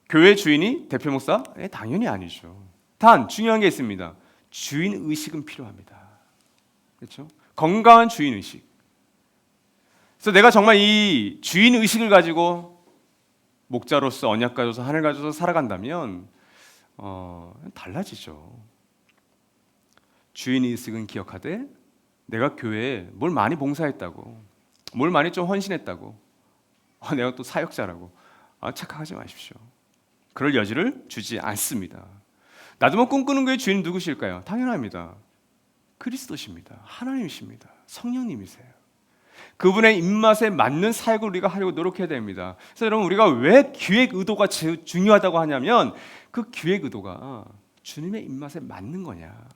교회 주인이 대표 목사? 당연히 아니죠. 단 중요한 게 있습니다. 주인 의식은 필요합니다. 그렇죠? 건강한 주인 의식. 그래서 내가 정말 이 주인 의식을 가지고 목자로서, 언약가로서, 하늘 가져서 살아간다면 달라지죠. 주인 의식은 기억하되 내가 교회에 뭘 많이 봉사했다고, 뭘 많이 좀 헌신했다고, 내가 또 사역자라고 착각하지 마십시오. 그럴 여지를 주지 않습니다. 나도 꿈꾸는 교회의 주인 누구실까요? 당연합니다. 그리스도십니다. 하나님이십니다. 성령님이세요. 그분의 입맛에 맞는 사역을 우리가 하려고 노력해야 됩니다. 그래서 여러분, 우리가 왜 기획 의도가 중요하다고 하냐면 그 기획 의도가 주님의 입맛에 맞는 거냐,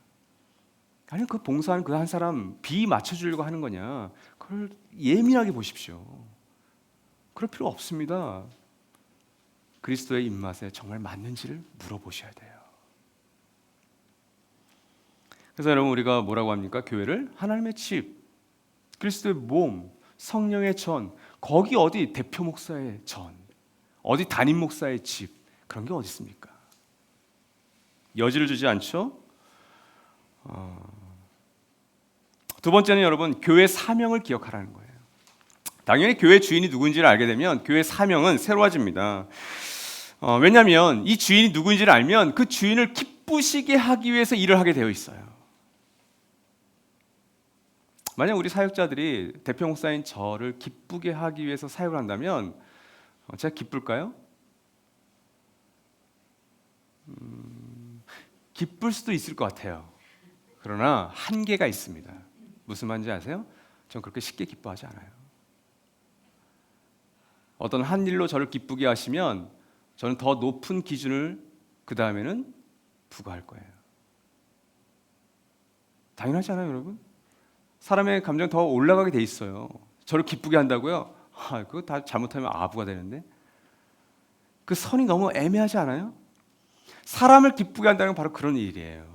아니면 그 봉사하는 그 한 사람 비 맞춰주려고 하는 거냐, 그걸 예민하게 보십시오. 그럴 필요 없습니다. 그리스도의 입맛에 정말 맞는지를 물어보셔야 돼요. 그래서 여러분, 우리가 뭐라고 합니까? 교회를 하나님의 집, 그리스도의 몸, 성령의 전, 거기 어디 대표 목사의 전, 어디 담임 목사의 집, 그런 게 어디 있습니까? 여지를 주지 않죠. 두 번째는 여러분, 교회 사명을 기억하라는 거예요. 당연히 교회 주인이 누구인지를 알게 되면 교회 사명은 새로워집니다. 왜냐하면 이 주인이 누구인지를 알면 그 주인을 기쁘시게 하기 위해서 일을 하게 되어 있어요. 만약 우리 사역자들이 대표 목사인 저를 기쁘게 하기 위해서 사역을 한다면 제가 기쁠까요? 기쁠 수도 있을 것 같아요. 그러나 한계가 있습니다. 무슨 말인지 아세요? 전 그렇게 쉽게 기뻐하지 않아요. 어떤 한 일로 저를 기쁘게 하시면 저는 더 높은 기준을 그 다음에는 부과할 거예요. 당연하지 않아요, 여러분? 사람의 감정이 더 올라가게 돼 있어요. 저를 기쁘게 한다고요? 그거 다 잘못하면 아부가 되는데. 그 선이 너무 애매하지 않아요? 사람을 기쁘게 한다는 건 바로 그런 일이에요.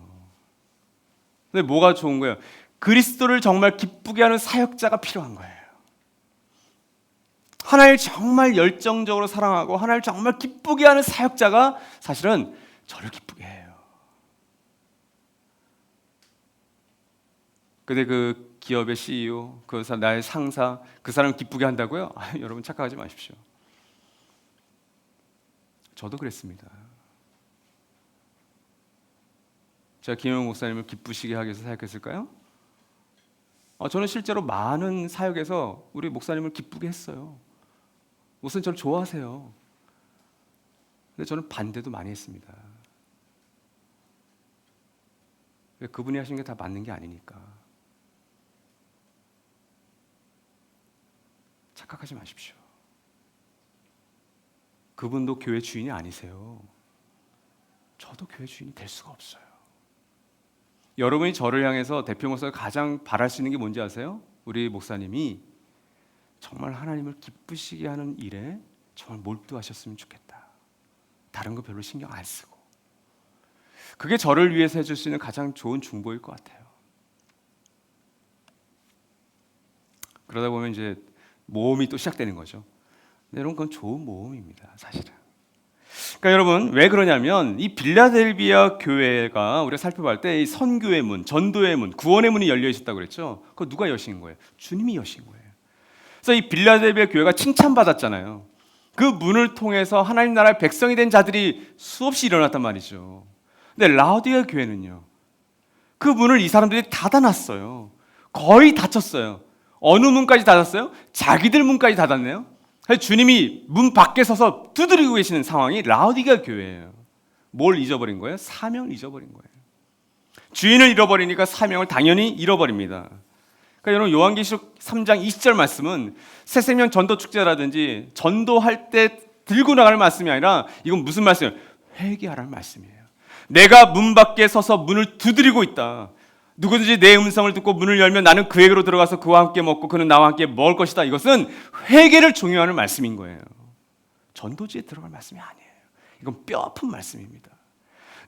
근데 뭐가 좋은 거예요? 그리스도를 정말 기쁘게 하는 사역자가 필요한 거예요. 하나님을 정말 열정적으로 사랑하고 하나님을 정말 기쁘게 하는 사역자가 사실은 저를 기쁘게 해요. 근데 그 기업의 CEO, 그 사람, 나의 상사, 그 사람을 기쁘게 한다고요? 여러분 착각하지 마십시오. 저도 그랬습니다. 제가 김영훈 목사님을 기쁘시게 하기 위해서 사역했을까요? 저는 실제로 많은 사역에서 우리 목사님을 기쁘게 했어요. 목사님 저를 좋아하세요. 근데 저는 반대도 많이 했습니다. 그분이 하신 게 다 맞는 게 아니니까. 착각하지 마십시오. 그분도 교회 주인이 아니세요. 저도 교회 주인이 될 수가 없어요. 여러분이 저를 향해서 대표 목사가 가장 바랄 수 있는 게 뭔지 아세요? 우리 목사님이 정말 하나님을 기쁘시게 하는 일에 정말 몰두하셨으면 좋겠다. 다른 거 별로 신경 안 쓰고. 그게 저를 위해서 해줄 수 있는 가장 좋은 중보일 것 같아요. 그러다 보면 이제 모험이 또 시작되는 거죠. 근데 여러분 그건 좋은 모험입니다, 사실은. 그러니까 여러분 왜 그러냐면 이 빌라델비아 교회가 우리가 살펴볼 때 이 선교의 문, 전도의 문, 구원의 문이 열려 있었다고 그랬죠. 그거 누가 여신 거예요? 주님이 여신 거예요. 그래서 이 빌라델비아 교회가 칭찬받았잖아요. 그 문을 통해서 하나님 나라의 백성이 된 자들이 수없이 일어났단 말이죠. 근데 라오디게아 교회는요, 그 문을 이 사람들이 닫아놨어요. 거의 닫혔어요. 어느 문까지 닫았어요? 자기들 문까지 닫았네요. 그래서 주님이 문 밖에 서서 두드리고 계시는 상황이 라오디게아 교회예요. 뭘 잊어버린 거예요? 사명을 잊어버린 거예요. 주인을 잃어버리니까 사명을 당연히 잃어버립니다. 그러니까 여러분 요한계시록 3장 20절 말씀은 새생명 전도 축제라든지 전도할 때 들고 나갈 말씀이 아니라 이건 무슨 말씀이에요? 회개하라는 말씀이에요. 내가 문 밖에 서서 문을 두드리고 있다. 누구든지 내 음성을 듣고 문을 열면 나는 그에게로 들어가서 그와 함께 먹고 그는 나와 함께 먹을 것이다. 이것은 회개를 종용하는 말씀인 거예요. 전도지에 들어갈 말씀이 아니에요. 이건 뼈아픈 말씀입니다.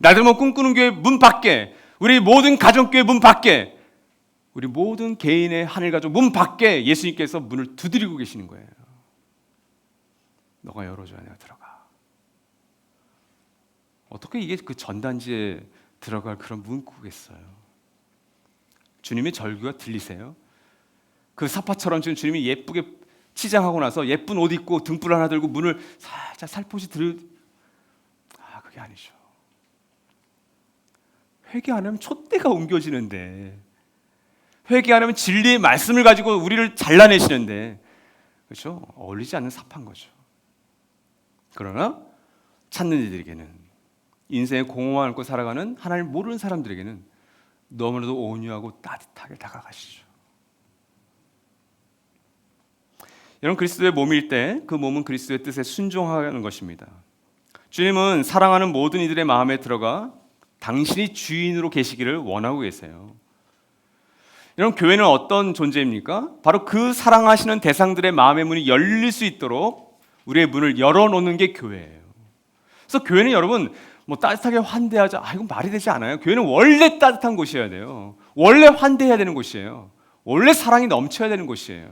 나들모 꿈꾸는 교회 문 밖에, 우리 모든 가정교회 문 밖에, 우리 모든 개인의 하늘가족 문 밖에 예수님께서 문을 두드리고 계시는 거예요. 너가 열어줘야 내가 들어가. 어떻게 이게 그 전단지에 들어갈 그런 문구겠어요? 주님의 절규가 들리세요? 그 사파처럼 지금 주님이 예쁘게 치장하고 나서 예쁜 옷 입고 등불 하나 들고 문을 살짝 살포시 그게 아니죠. 회개 안 하면 촛대가 옮겨지는데, 회개 안 하면 진리의 말씀을 가지고 우리를 잘라내시는데, 그렇죠? 어울리지 않는 삽한 거죠. 그러나 찾는 이들에게는, 인생에 공허함을 안고 살아가는 하나님을 모르는 사람들에게는 너무나도 온유하고 따뜻하게 다가가시죠. 여러분 그리스도의 몸일 때 그 몸은 그리스도의 뜻에 순종하는 것입니다. 주님은 사랑하는 모든 이들의 마음에 들어가 당신이 주인으로 계시기를 원하고 계세요. 여러분 교회는 어떤 존재입니까? 바로 그 사랑하시는 대상들의 마음의 문이 열릴 수 있도록 우리의 문을 열어놓는 게 교회예요. 그래서 교회는 여러분 뭐 따뜻하게 환대하자, 이건 말이 되지 않아요. 교회는 원래 따뜻한 곳이어야 돼요. 원래 환대해야 되는 곳이에요. 원래 사랑이 넘쳐야 되는 곳이에요.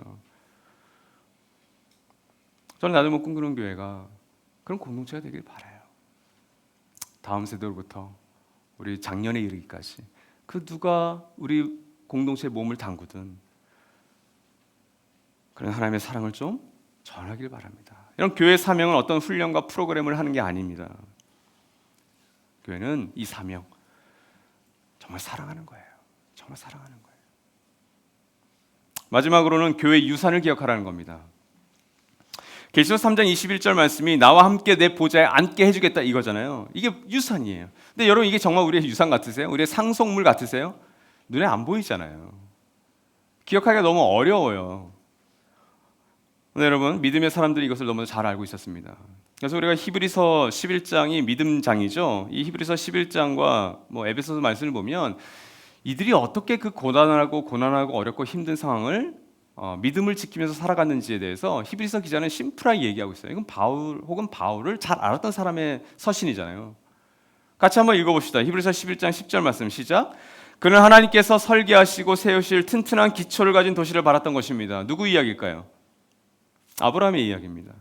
저는 나들모 꿈꾸는 교회가 그런 공동체가 되길 바라요. 다음 세대로부터 우리 작년에 이르기까지 그 누가 우리 공동체의 몸을 담그든 그런 하나님의 사랑을 좀 전하길 바랍니다. 이런 교회 사명은 어떤 훈련과 프로그램을 하는 게 아닙니다. 교회는 이 사명 정말 사랑하는 거예요. 정말 사랑하는 거예요. 마지막으로는 교회 유산을 기억하라는 겁니다. 계시록 3장 21절 말씀이 나와 함께 내 보좌에 앉게 해주겠다 이거잖아요. 이게 유산이에요. 근데 여러분 이게 정말 우리의 유산 같으세요? 우리의 상속물 같으세요? 눈에 안 보이잖아요. 기억하기가 너무 어려워요. 근데 여러분 믿음의 사람들이 이것을 너무 잘 알고 있었습니다. 그래서 우리가 히브리서 11장이 믿음장이죠. 이 히브리서 11장과 에베소서 말씀을 보면 이들이 어떻게 그 고난하고 어렵고 힘든 상황을 믿음을 지키면서 살아갔는지에 대해서 히브리서 기자는 심플하게 얘기하고 있어요. 이건 바울을 잘 알았던 사람의 서신이잖아요. 같이 한번 읽어봅시다. 히브리서 11장 10절 말씀 시작. 그는 하나님께서 설계하시고 세우실 튼튼한 기초를 가진 도시를 바랐던 것입니다. 누구 이야기일까요? 아브라함의 이야기입니다.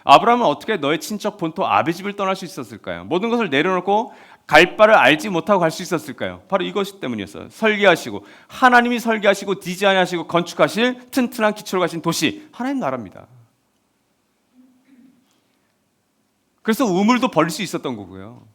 아브라함은 어떻게 너의 친척 본토 아비 집을 떠날 수 있었을까요? 모든 것을 내려놓고 갈 바를 알지 못하고 갈 수 있었을까요? 바로 이것 때문이었어요. 설계하시고 하나님이 설계하시고 디자인하시고 건축하실 튼튼한 기초를 가진 도시, 하나님 나라입니다. 그래서 우물도 버릴 수 있었던 거고요.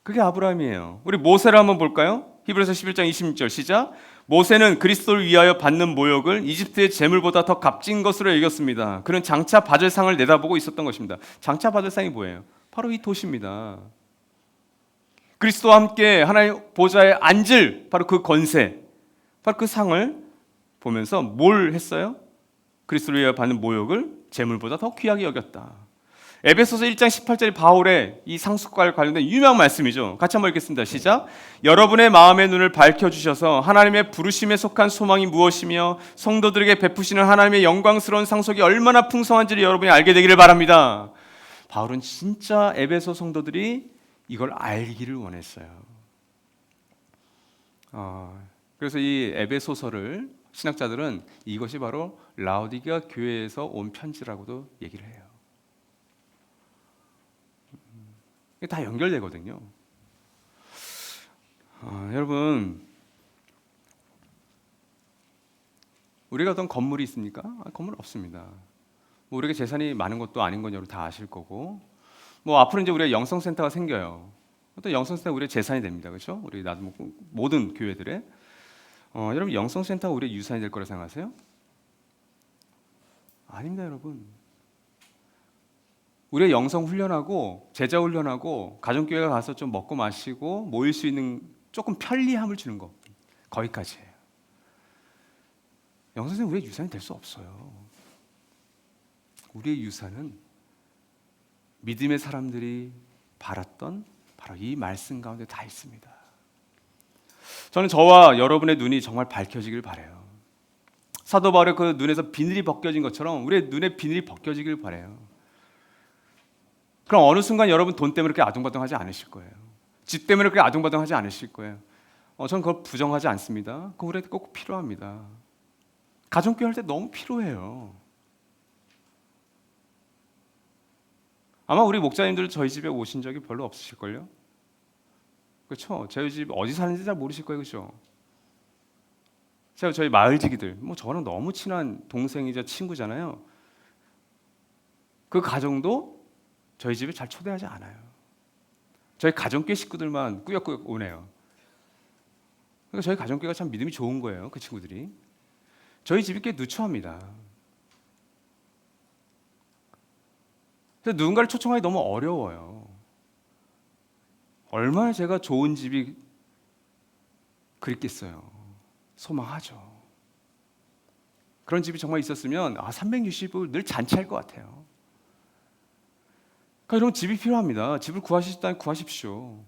그게 아브라함이에요. 우리 모세를 한번 볼까요? 히브리서 11장 26절 시작. 모세는 그리스도를 위하여 받는 모욕을 이집트의 재물보다 더 값진 것으로 여겼습니다. 그는 장차 받을 상을 내다보고 있었던 것입니다. 장차 받을 상이 뭐예요? 바로 이 도시입니다. 그리스도와 함께 하나님 보좌에 앉을 바로 그 권세, 바로 그 상을 보면서 뭘 했어요? 그리스도를 위하여 받는 모욕을 재물보다 더 귀하게 여겼다. 에베소서 1장 18절이 바울의 이 상속과 관련된 유명한 말씀이죠. 같이 한번 읽겠습니다. 시작. 여러분의 마음의 눈을 밝혀주셔서 하나님의 부르심에 속한 소망이 무엇이며 성도들에게 베푸시는 하나님의 영광스러운 상속이 얼마나 풍성한지를 여러분이 알게 되기를 바랍니다. 바울은 진짜 에베소 성도들이 이걸 알기를 원했어요. 그래서 이 에베소서를 신학자들은 이것이 바로 라오디게아 교회에서 온 편지라고도 얘기를 해요. 이게 다 연결되거든요. 여러분, 우리가 어떤 건물이 있습니까? 건물 없습니다. 뭐 우리가 재산이 많은 것도 아닌 건 여러분 다 아실 거고, 뭐 앞으로 이제 우리가 영성센터가 생겨요. 어떤 영성센터가 우리의 재산이 됩니다, 그렇죠? 우리 나도 모든 교회들의 여러분 영성센터가 우리의 유산이 될 거라 생각하세요? 아닙니다, 여러분. 우리의 영성 훈련하고 제자 훈련하고 가정교회가 가서 좀 먹고 마시고 모일 수 있는 조금 편리함을 주는 거, 거기까지예요. 영성센터 우리의 유산이 될 수 없어요. 우리의 유산은 믿음의 사람들이 바랐던 바로 이 말씀 가운데 다 있습니다. 저는 저와 여러분의 눈이 정말 밝혀지길 바라요. 사도 바울의 그 눈에서 비늘이 벗겨진 것처럼 우리의 눈에 비늘이 벗겨지길 바라요. 그럼 어느 순간 여러분 돈 때문에 그렇게 아둥바둥하지 않으실 거예요. 집 때문에 그렇게 아둥바둥하지 않으실 거예요. 저는 그걸 부정하지 않습니다. 그거 우리한테 꼭 필요합니다. 가정교회 할 때 너무 필요해요. 아마 우리 목사님들 저희 집에 오신 적이 별로 없으실걸요? 그렇죠? 저희 집 어디 사는지 잘 모르실 거예요, 그렇죠? 제가 저희 마을지기들, 뭐 저랑 너무 친한 동생이자 친구잖아요. 그 가정도 저희 집에 잘 초대하지 않아요. 저희 가정교회 식구들만 꾸역꾸역 오네요. 그러니까 저희 가정교회가 참 믿음이 좋은 거예요, 그 친구들이. 저희 집이 꽤 누추합니다. 그래서 누군가를 초청하기 너무 어려워요. 얼마나 제가 좋은 집이 그립겠어요. 소망하죠. 그런 집이 정말 있었으면 360을 늘 잔치할 것 같아요. 그러니까 여러분 집이 필요합니다. 집을 구하시다면 구하십시오.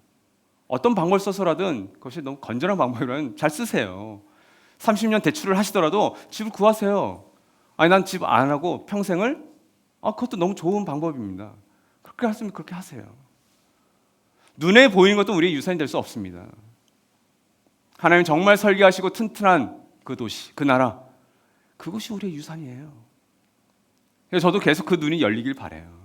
어떤 방법을 써서라든 그것이 너무 건전한 방법이라면 잘 쓰세요. 30년 대출을 하시더라도 집을 구하세요. 아니 난 집 안 하고 평생을 그것도 너무 좋은 방법입니다. 그렇게 하시면 그렇게 하세요. 눈에 보이는 것도 우리의 유산이 될 수 없습니다. 하나님 정말 설계하시고 튼튼한 그 도시, 그 나라, 그것이 우리의 유산이에요. 그래서 저도 계속 그 눈이 열리길 바라요.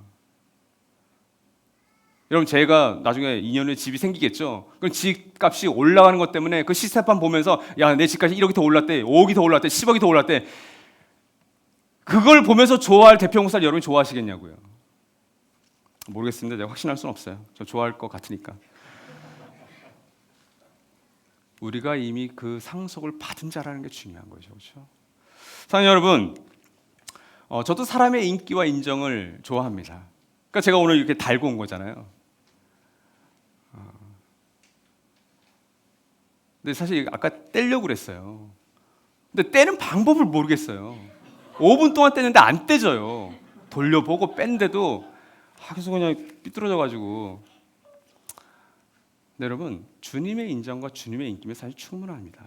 여러분 제가 나중에 2년 후에 집이 생기겠죠. 그럼 집값이 올라가는 것 때문에 그 시세판 보면서 야, 내 집값이 1억이 더 올랐대, 5억이 더 올랐대, 10억이 더 올랐대. 그걸 보면서 좋아할 대표 목사를 여러분이 좋아하시겠냐고요. 모르겠습니다. 내가 확신할 수는 없어요. 저 좋아할 것 같으니까. 우리가 이미 그 상속을 받은 자라는 게 중요한 거죠, 그렇죠? 사랑하는 여러분, 저도 사람의 인기와 인정을 좋아합니다. 그러니까 제가 오늘 이렇게 달고 온 거잖아요. 근데 사실 아까 떼려고 그랬어요. 근데 떼는 방법을 모르겠어요. 5분 동안 떼는데 안 떼져요. 돌려보고 뺀데도 계속 그냥 삐뚤어져가지고. 네, 여러분 주님의 인정과 주님의 인기면 사실 충분합니다.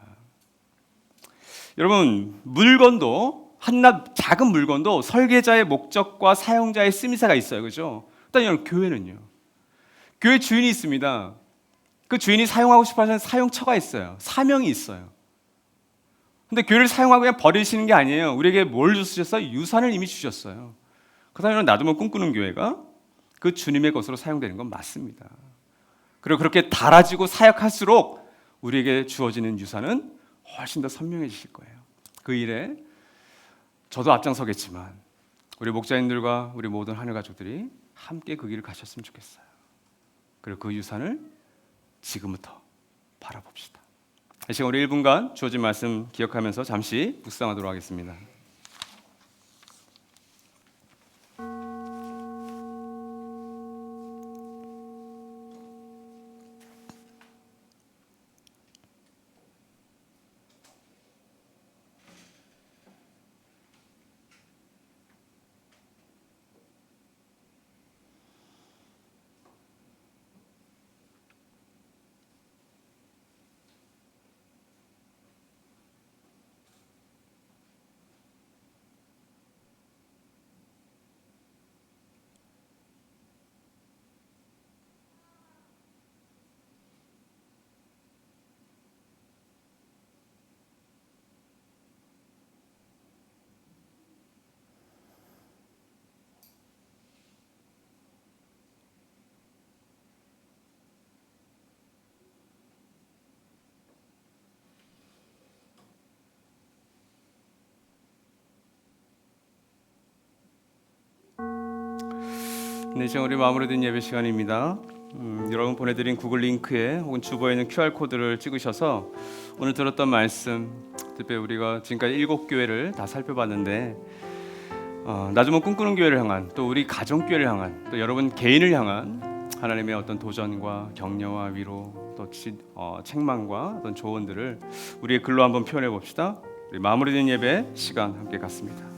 여러분 물건도 한낱 작은 물건도 설계자의 목적과 사용자의 쓰임새가 있어요, 그렇죠? 일단 여러분 교회는요. 교회 주인이 있습니다. 그 주인이 사용하고 싶어하는 사용처가 있어요. 사명이 있어요. 근데 교회를 사용하고 그냥 버리시는 게 아니에요. 우리에게 뭘 주셨어요? 유산을 이미 주셨어요. 그 다음에 놔두면 꿈꾸는 교회가 그 주님의 것으로 사용되는 건 맞습니다. 그리고 그렇게 달아지고 사역할수록 우리에게 주어지는 유산은 훨씬 더 선명해지실 거예요. 그 일에 저도 앞장서겠지만 우리 목자님들과 우리 모든 하늘 가족들이 함께 그 길을 가셨으면 좋겠어요. 그리고 그 유산을 지금부터 바라봅시다. 이 시간 우리 1분간 주어진 말씀 기억하면서 잠시 묵상하도록 하겠습니다. 네, 지금 우리 마무리된 예배 시간입니다. 여러분 보내드린 구글 링크에 혹은 주보에 있는 QR 코드를 찍으셔서 오늘 들었던 말씀, 특별히 우리가 지금까지 7교회를 다 살펴봤는데 나중에 꿈꾸는 교회를 향한, 또 우리 가정 교회를 향한, 또 여러분 개인을 향한 하나님의 어떤 도전과 격려와 위로, 또 책망과 어떤 조언들을 우리의 글로 한번 표현해 봅시다. 우리 마무리된 예배 시간 함께 갖습니다.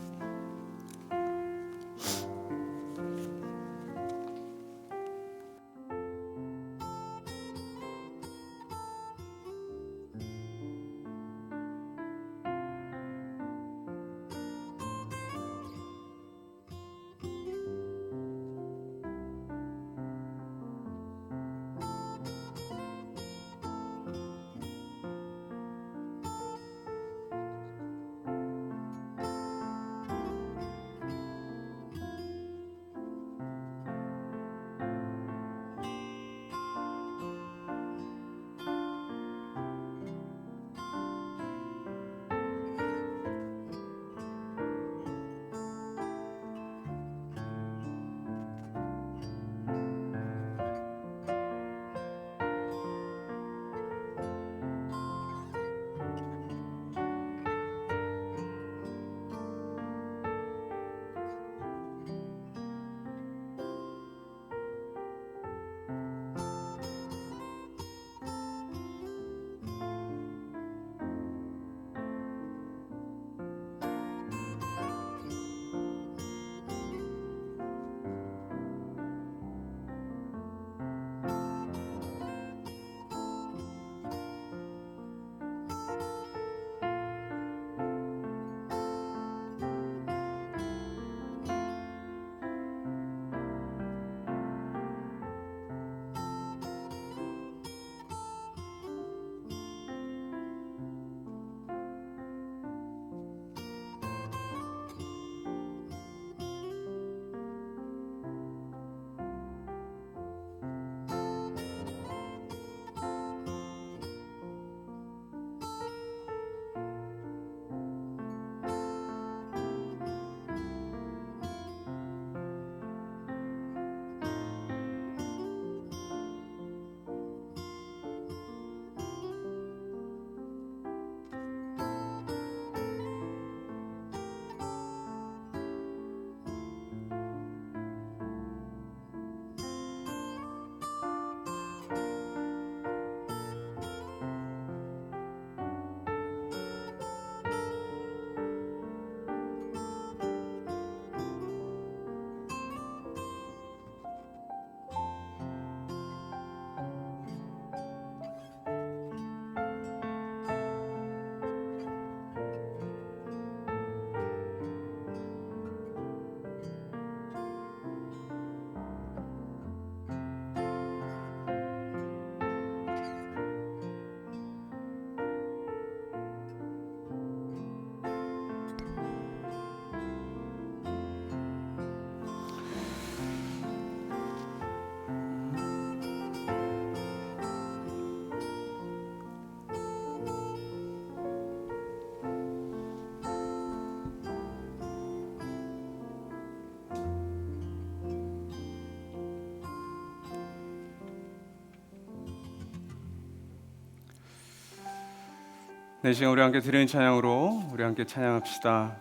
네, 시간 우리 함께 드리는 찬양으로 우리 함께 찬양합시다.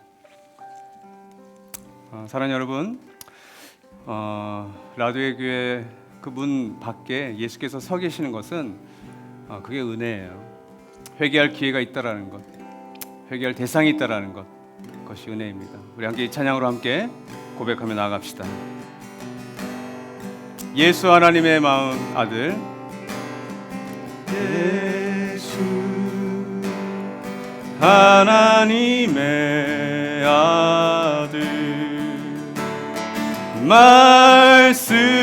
사랑하는 여러분, 라도의 교회 그 문 밖에 예수께서 서 계시는 것은 그게 은혜예요. 회개할 기회가 있다라는 것, 회개할 대상이 있다라는 것, 그것이 은혜입니다. 우리 함께 이 찬양으로 함께 고백하며 나아갑시다. 예수 하나님의 마음 아들, 예수 하나님의 아들, 말씀으로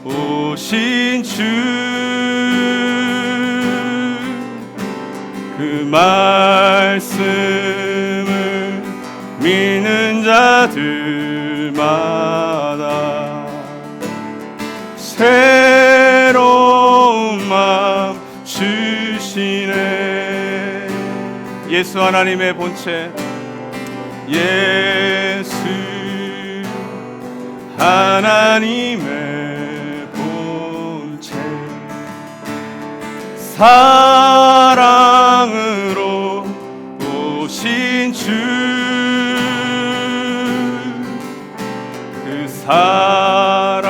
오신 주, 그 말씀을 믿는 자들마다 새로운 마음 주시네. 예수 하나님의 본체, 예수 하나님의 본체 사랑으로 오신 주 그 사랑이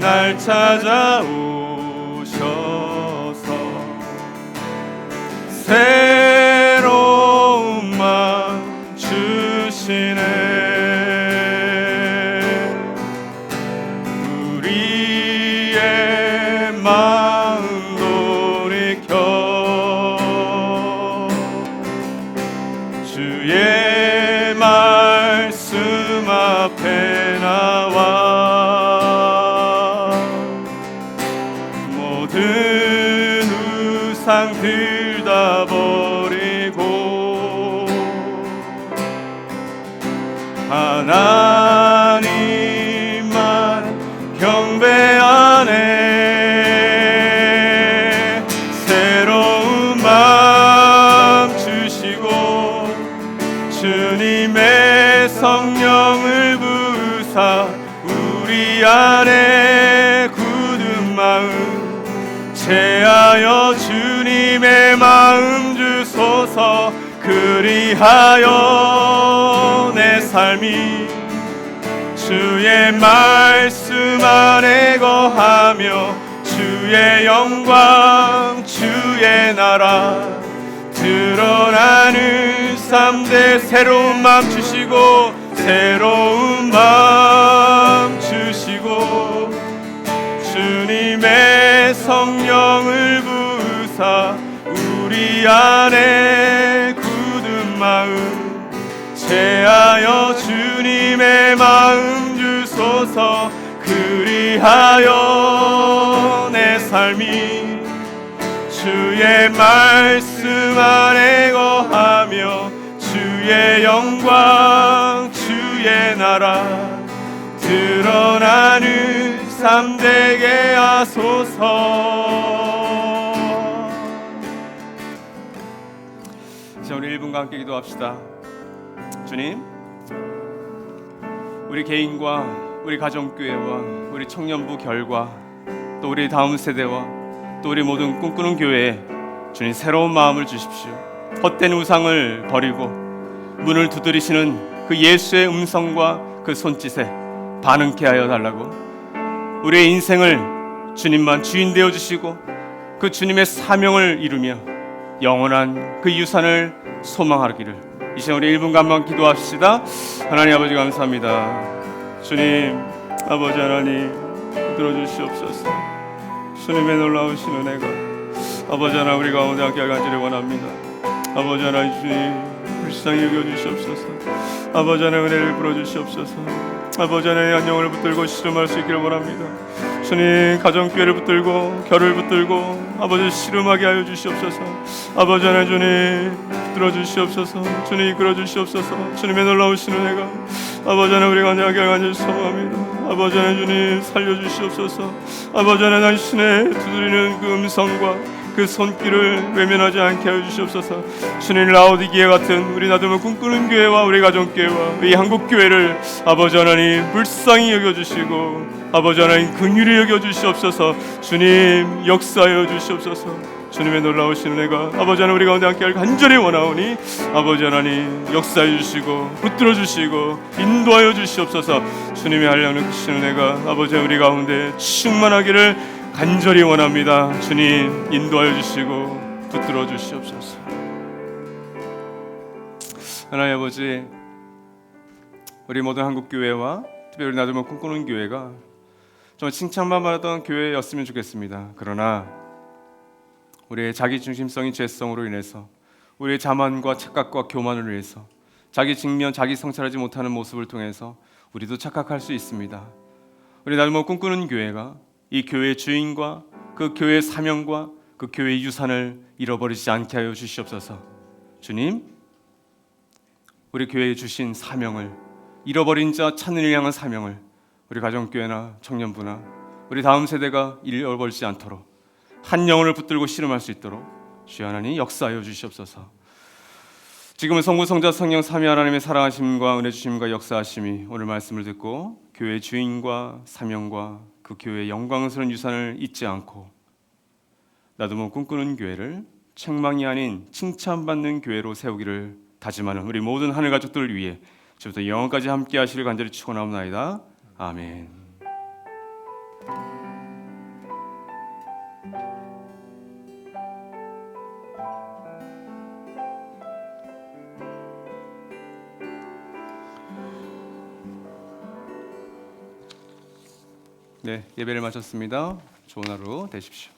날 찾아오셔서 새로운 마음 주시네. 우리의 마음 돌이켜 주의 말씀 앞에 나와 모든 우상들 다 버리고 하나님만 경배하네. 새로운 마음 주시고 주님의 성령을 부으사 우리 안에 굳은 마음 채하여 주님의 마음 주소서. 그리하여 내 삶이 주의 말씀 안에 거하며 주의 영광 주의 나라 드러나는 삶대. 새로운 마음 주시고 새로운 마음 주시고 주님의 성령을 부으사 우리 안에 굳은 마음 채하여 주님의 마음 주소서. 그리하여 내 삶이 주의 말씀 안에 거하며 주의 영광 주의 나라 드러나는 삶 되게 하소서. 이제 우리 1분간 함께 기도합시다. 주님, 우리 개인과 우리 가정교회와 우리 청년부 결과 또 우리 다음 세대와 또 우리 모든 꿈꾸는 교회에 주님 새로운 마음을 주십시오. 헛된 우상을 버리고 문을 두드리시는 그 예수의 음성과 그 손짓에 반응케 하여 달라고. 우리의 인생을 주님만 주인 되어 주시고 그 주님의 사명을 이루며 영원한 그 유산을 소망하기를. 이제 우리 1분간 한번 기도합시다. 하나님 아버지 감사합니다. 주님 아버지 하나님 들어주시옵소서. 주님의 놀라우신 은혜가 아버지 하나님 우리 가운데 함께 가지를 원합니다. 아버지 하나님 주님 불쌍히 여겨주시옵소서. 아버지 하나님 은혜를 부어주시옵소서. 아버지 하나님 한 영혼을 붙들고 씨름할 수 있기를 원합니다. 주님 가정교회를 붙들고 결을 붙들고 아버지 씨름하게 하여 주시옵소서. 아버지 하나님 주님 붙들어 주시옵소서. 주님 이끌어 주시옵소서. 주님의 놀라우신 은혜가 아버지 하나님 우리 가운데 함께 가지를 소망합니다. 아버지 하나님 주님 살려주시옵소서. 아버지 하나님 당신의 두드리는 그 음성과 그 손길을 외면하지 않게 하여 주시옵소서. 주님 라오디기에 같은 우리 나름의 꿈꾸는 교회와 우리 가정교회와 이 한국교회를 아버지 하나님 불쌍히 여겨주시고 아버지 하나님 긍휼히 여겨주시옵소서. 주님 역사하여 주시옵소서. 주님의 놀라우신 은혜가 아버지 하나님 우리 가운데 함께할 간절히 원하오니 아버지 하나님 역사해 주시고 붙들어 주시고 인도하여 주시옵소서. 주님의 한량을 크신 은혜가 아버지 우리 가운데 충만하기를 간절히 원합니다. 주님 인도하여 주시고 붙들어 주시옵소서. 하나님 아버지 우리 모든 한국교회와 특별히 우리 나들모 꿈꾸는 교회가 정말 칭찬만 받았던 교회였으면 좋겠습니다. 그러나 우리의 자기중심성인 죄성으로 인해서 우리의 자만과 착각과 교만을 위해서 자기 직면, 자기 성찰하지 못하는 모습을 통해서 우리도 착각할 수 있습니다. 우리 나들모 꿈꾸는 교회가 이 교회의 주인과 그 교회의 사명과 그 교회의 유산을 잃어버리지 않게 하여 주시옵소서. 주님, 우리 교회에 주신 사명을 잃어버린 자 찾는 일 향한 사명을 우리 가정교회나 청년부나 우리 다음 세대가 잃어버리지 않도록 한 영혼을 붙들고 씨름할 수 있도록 주여 하나님 역사하여 주시옵소서. 지금은 성부, 성자, 성령 삼위 하나님의 사랑하심과 은혜 주심과 역사하심이 오늘 말씀을 듣고 교회의 주인과 사명과 그 교회의 영광스러운 유산을 잊지 않고 나도 꿈꾸는 교회를 책망이 아닌 칭찬받는 교회로 세우기를 다짐하는 우리 모든 하늘 가족들을 위해 지금부터 영원까지 함께 하시길 간절히 축원하옵나이다. 아멘. 네, 예배를 마쳤습니다. 좋은 하루 되십시오.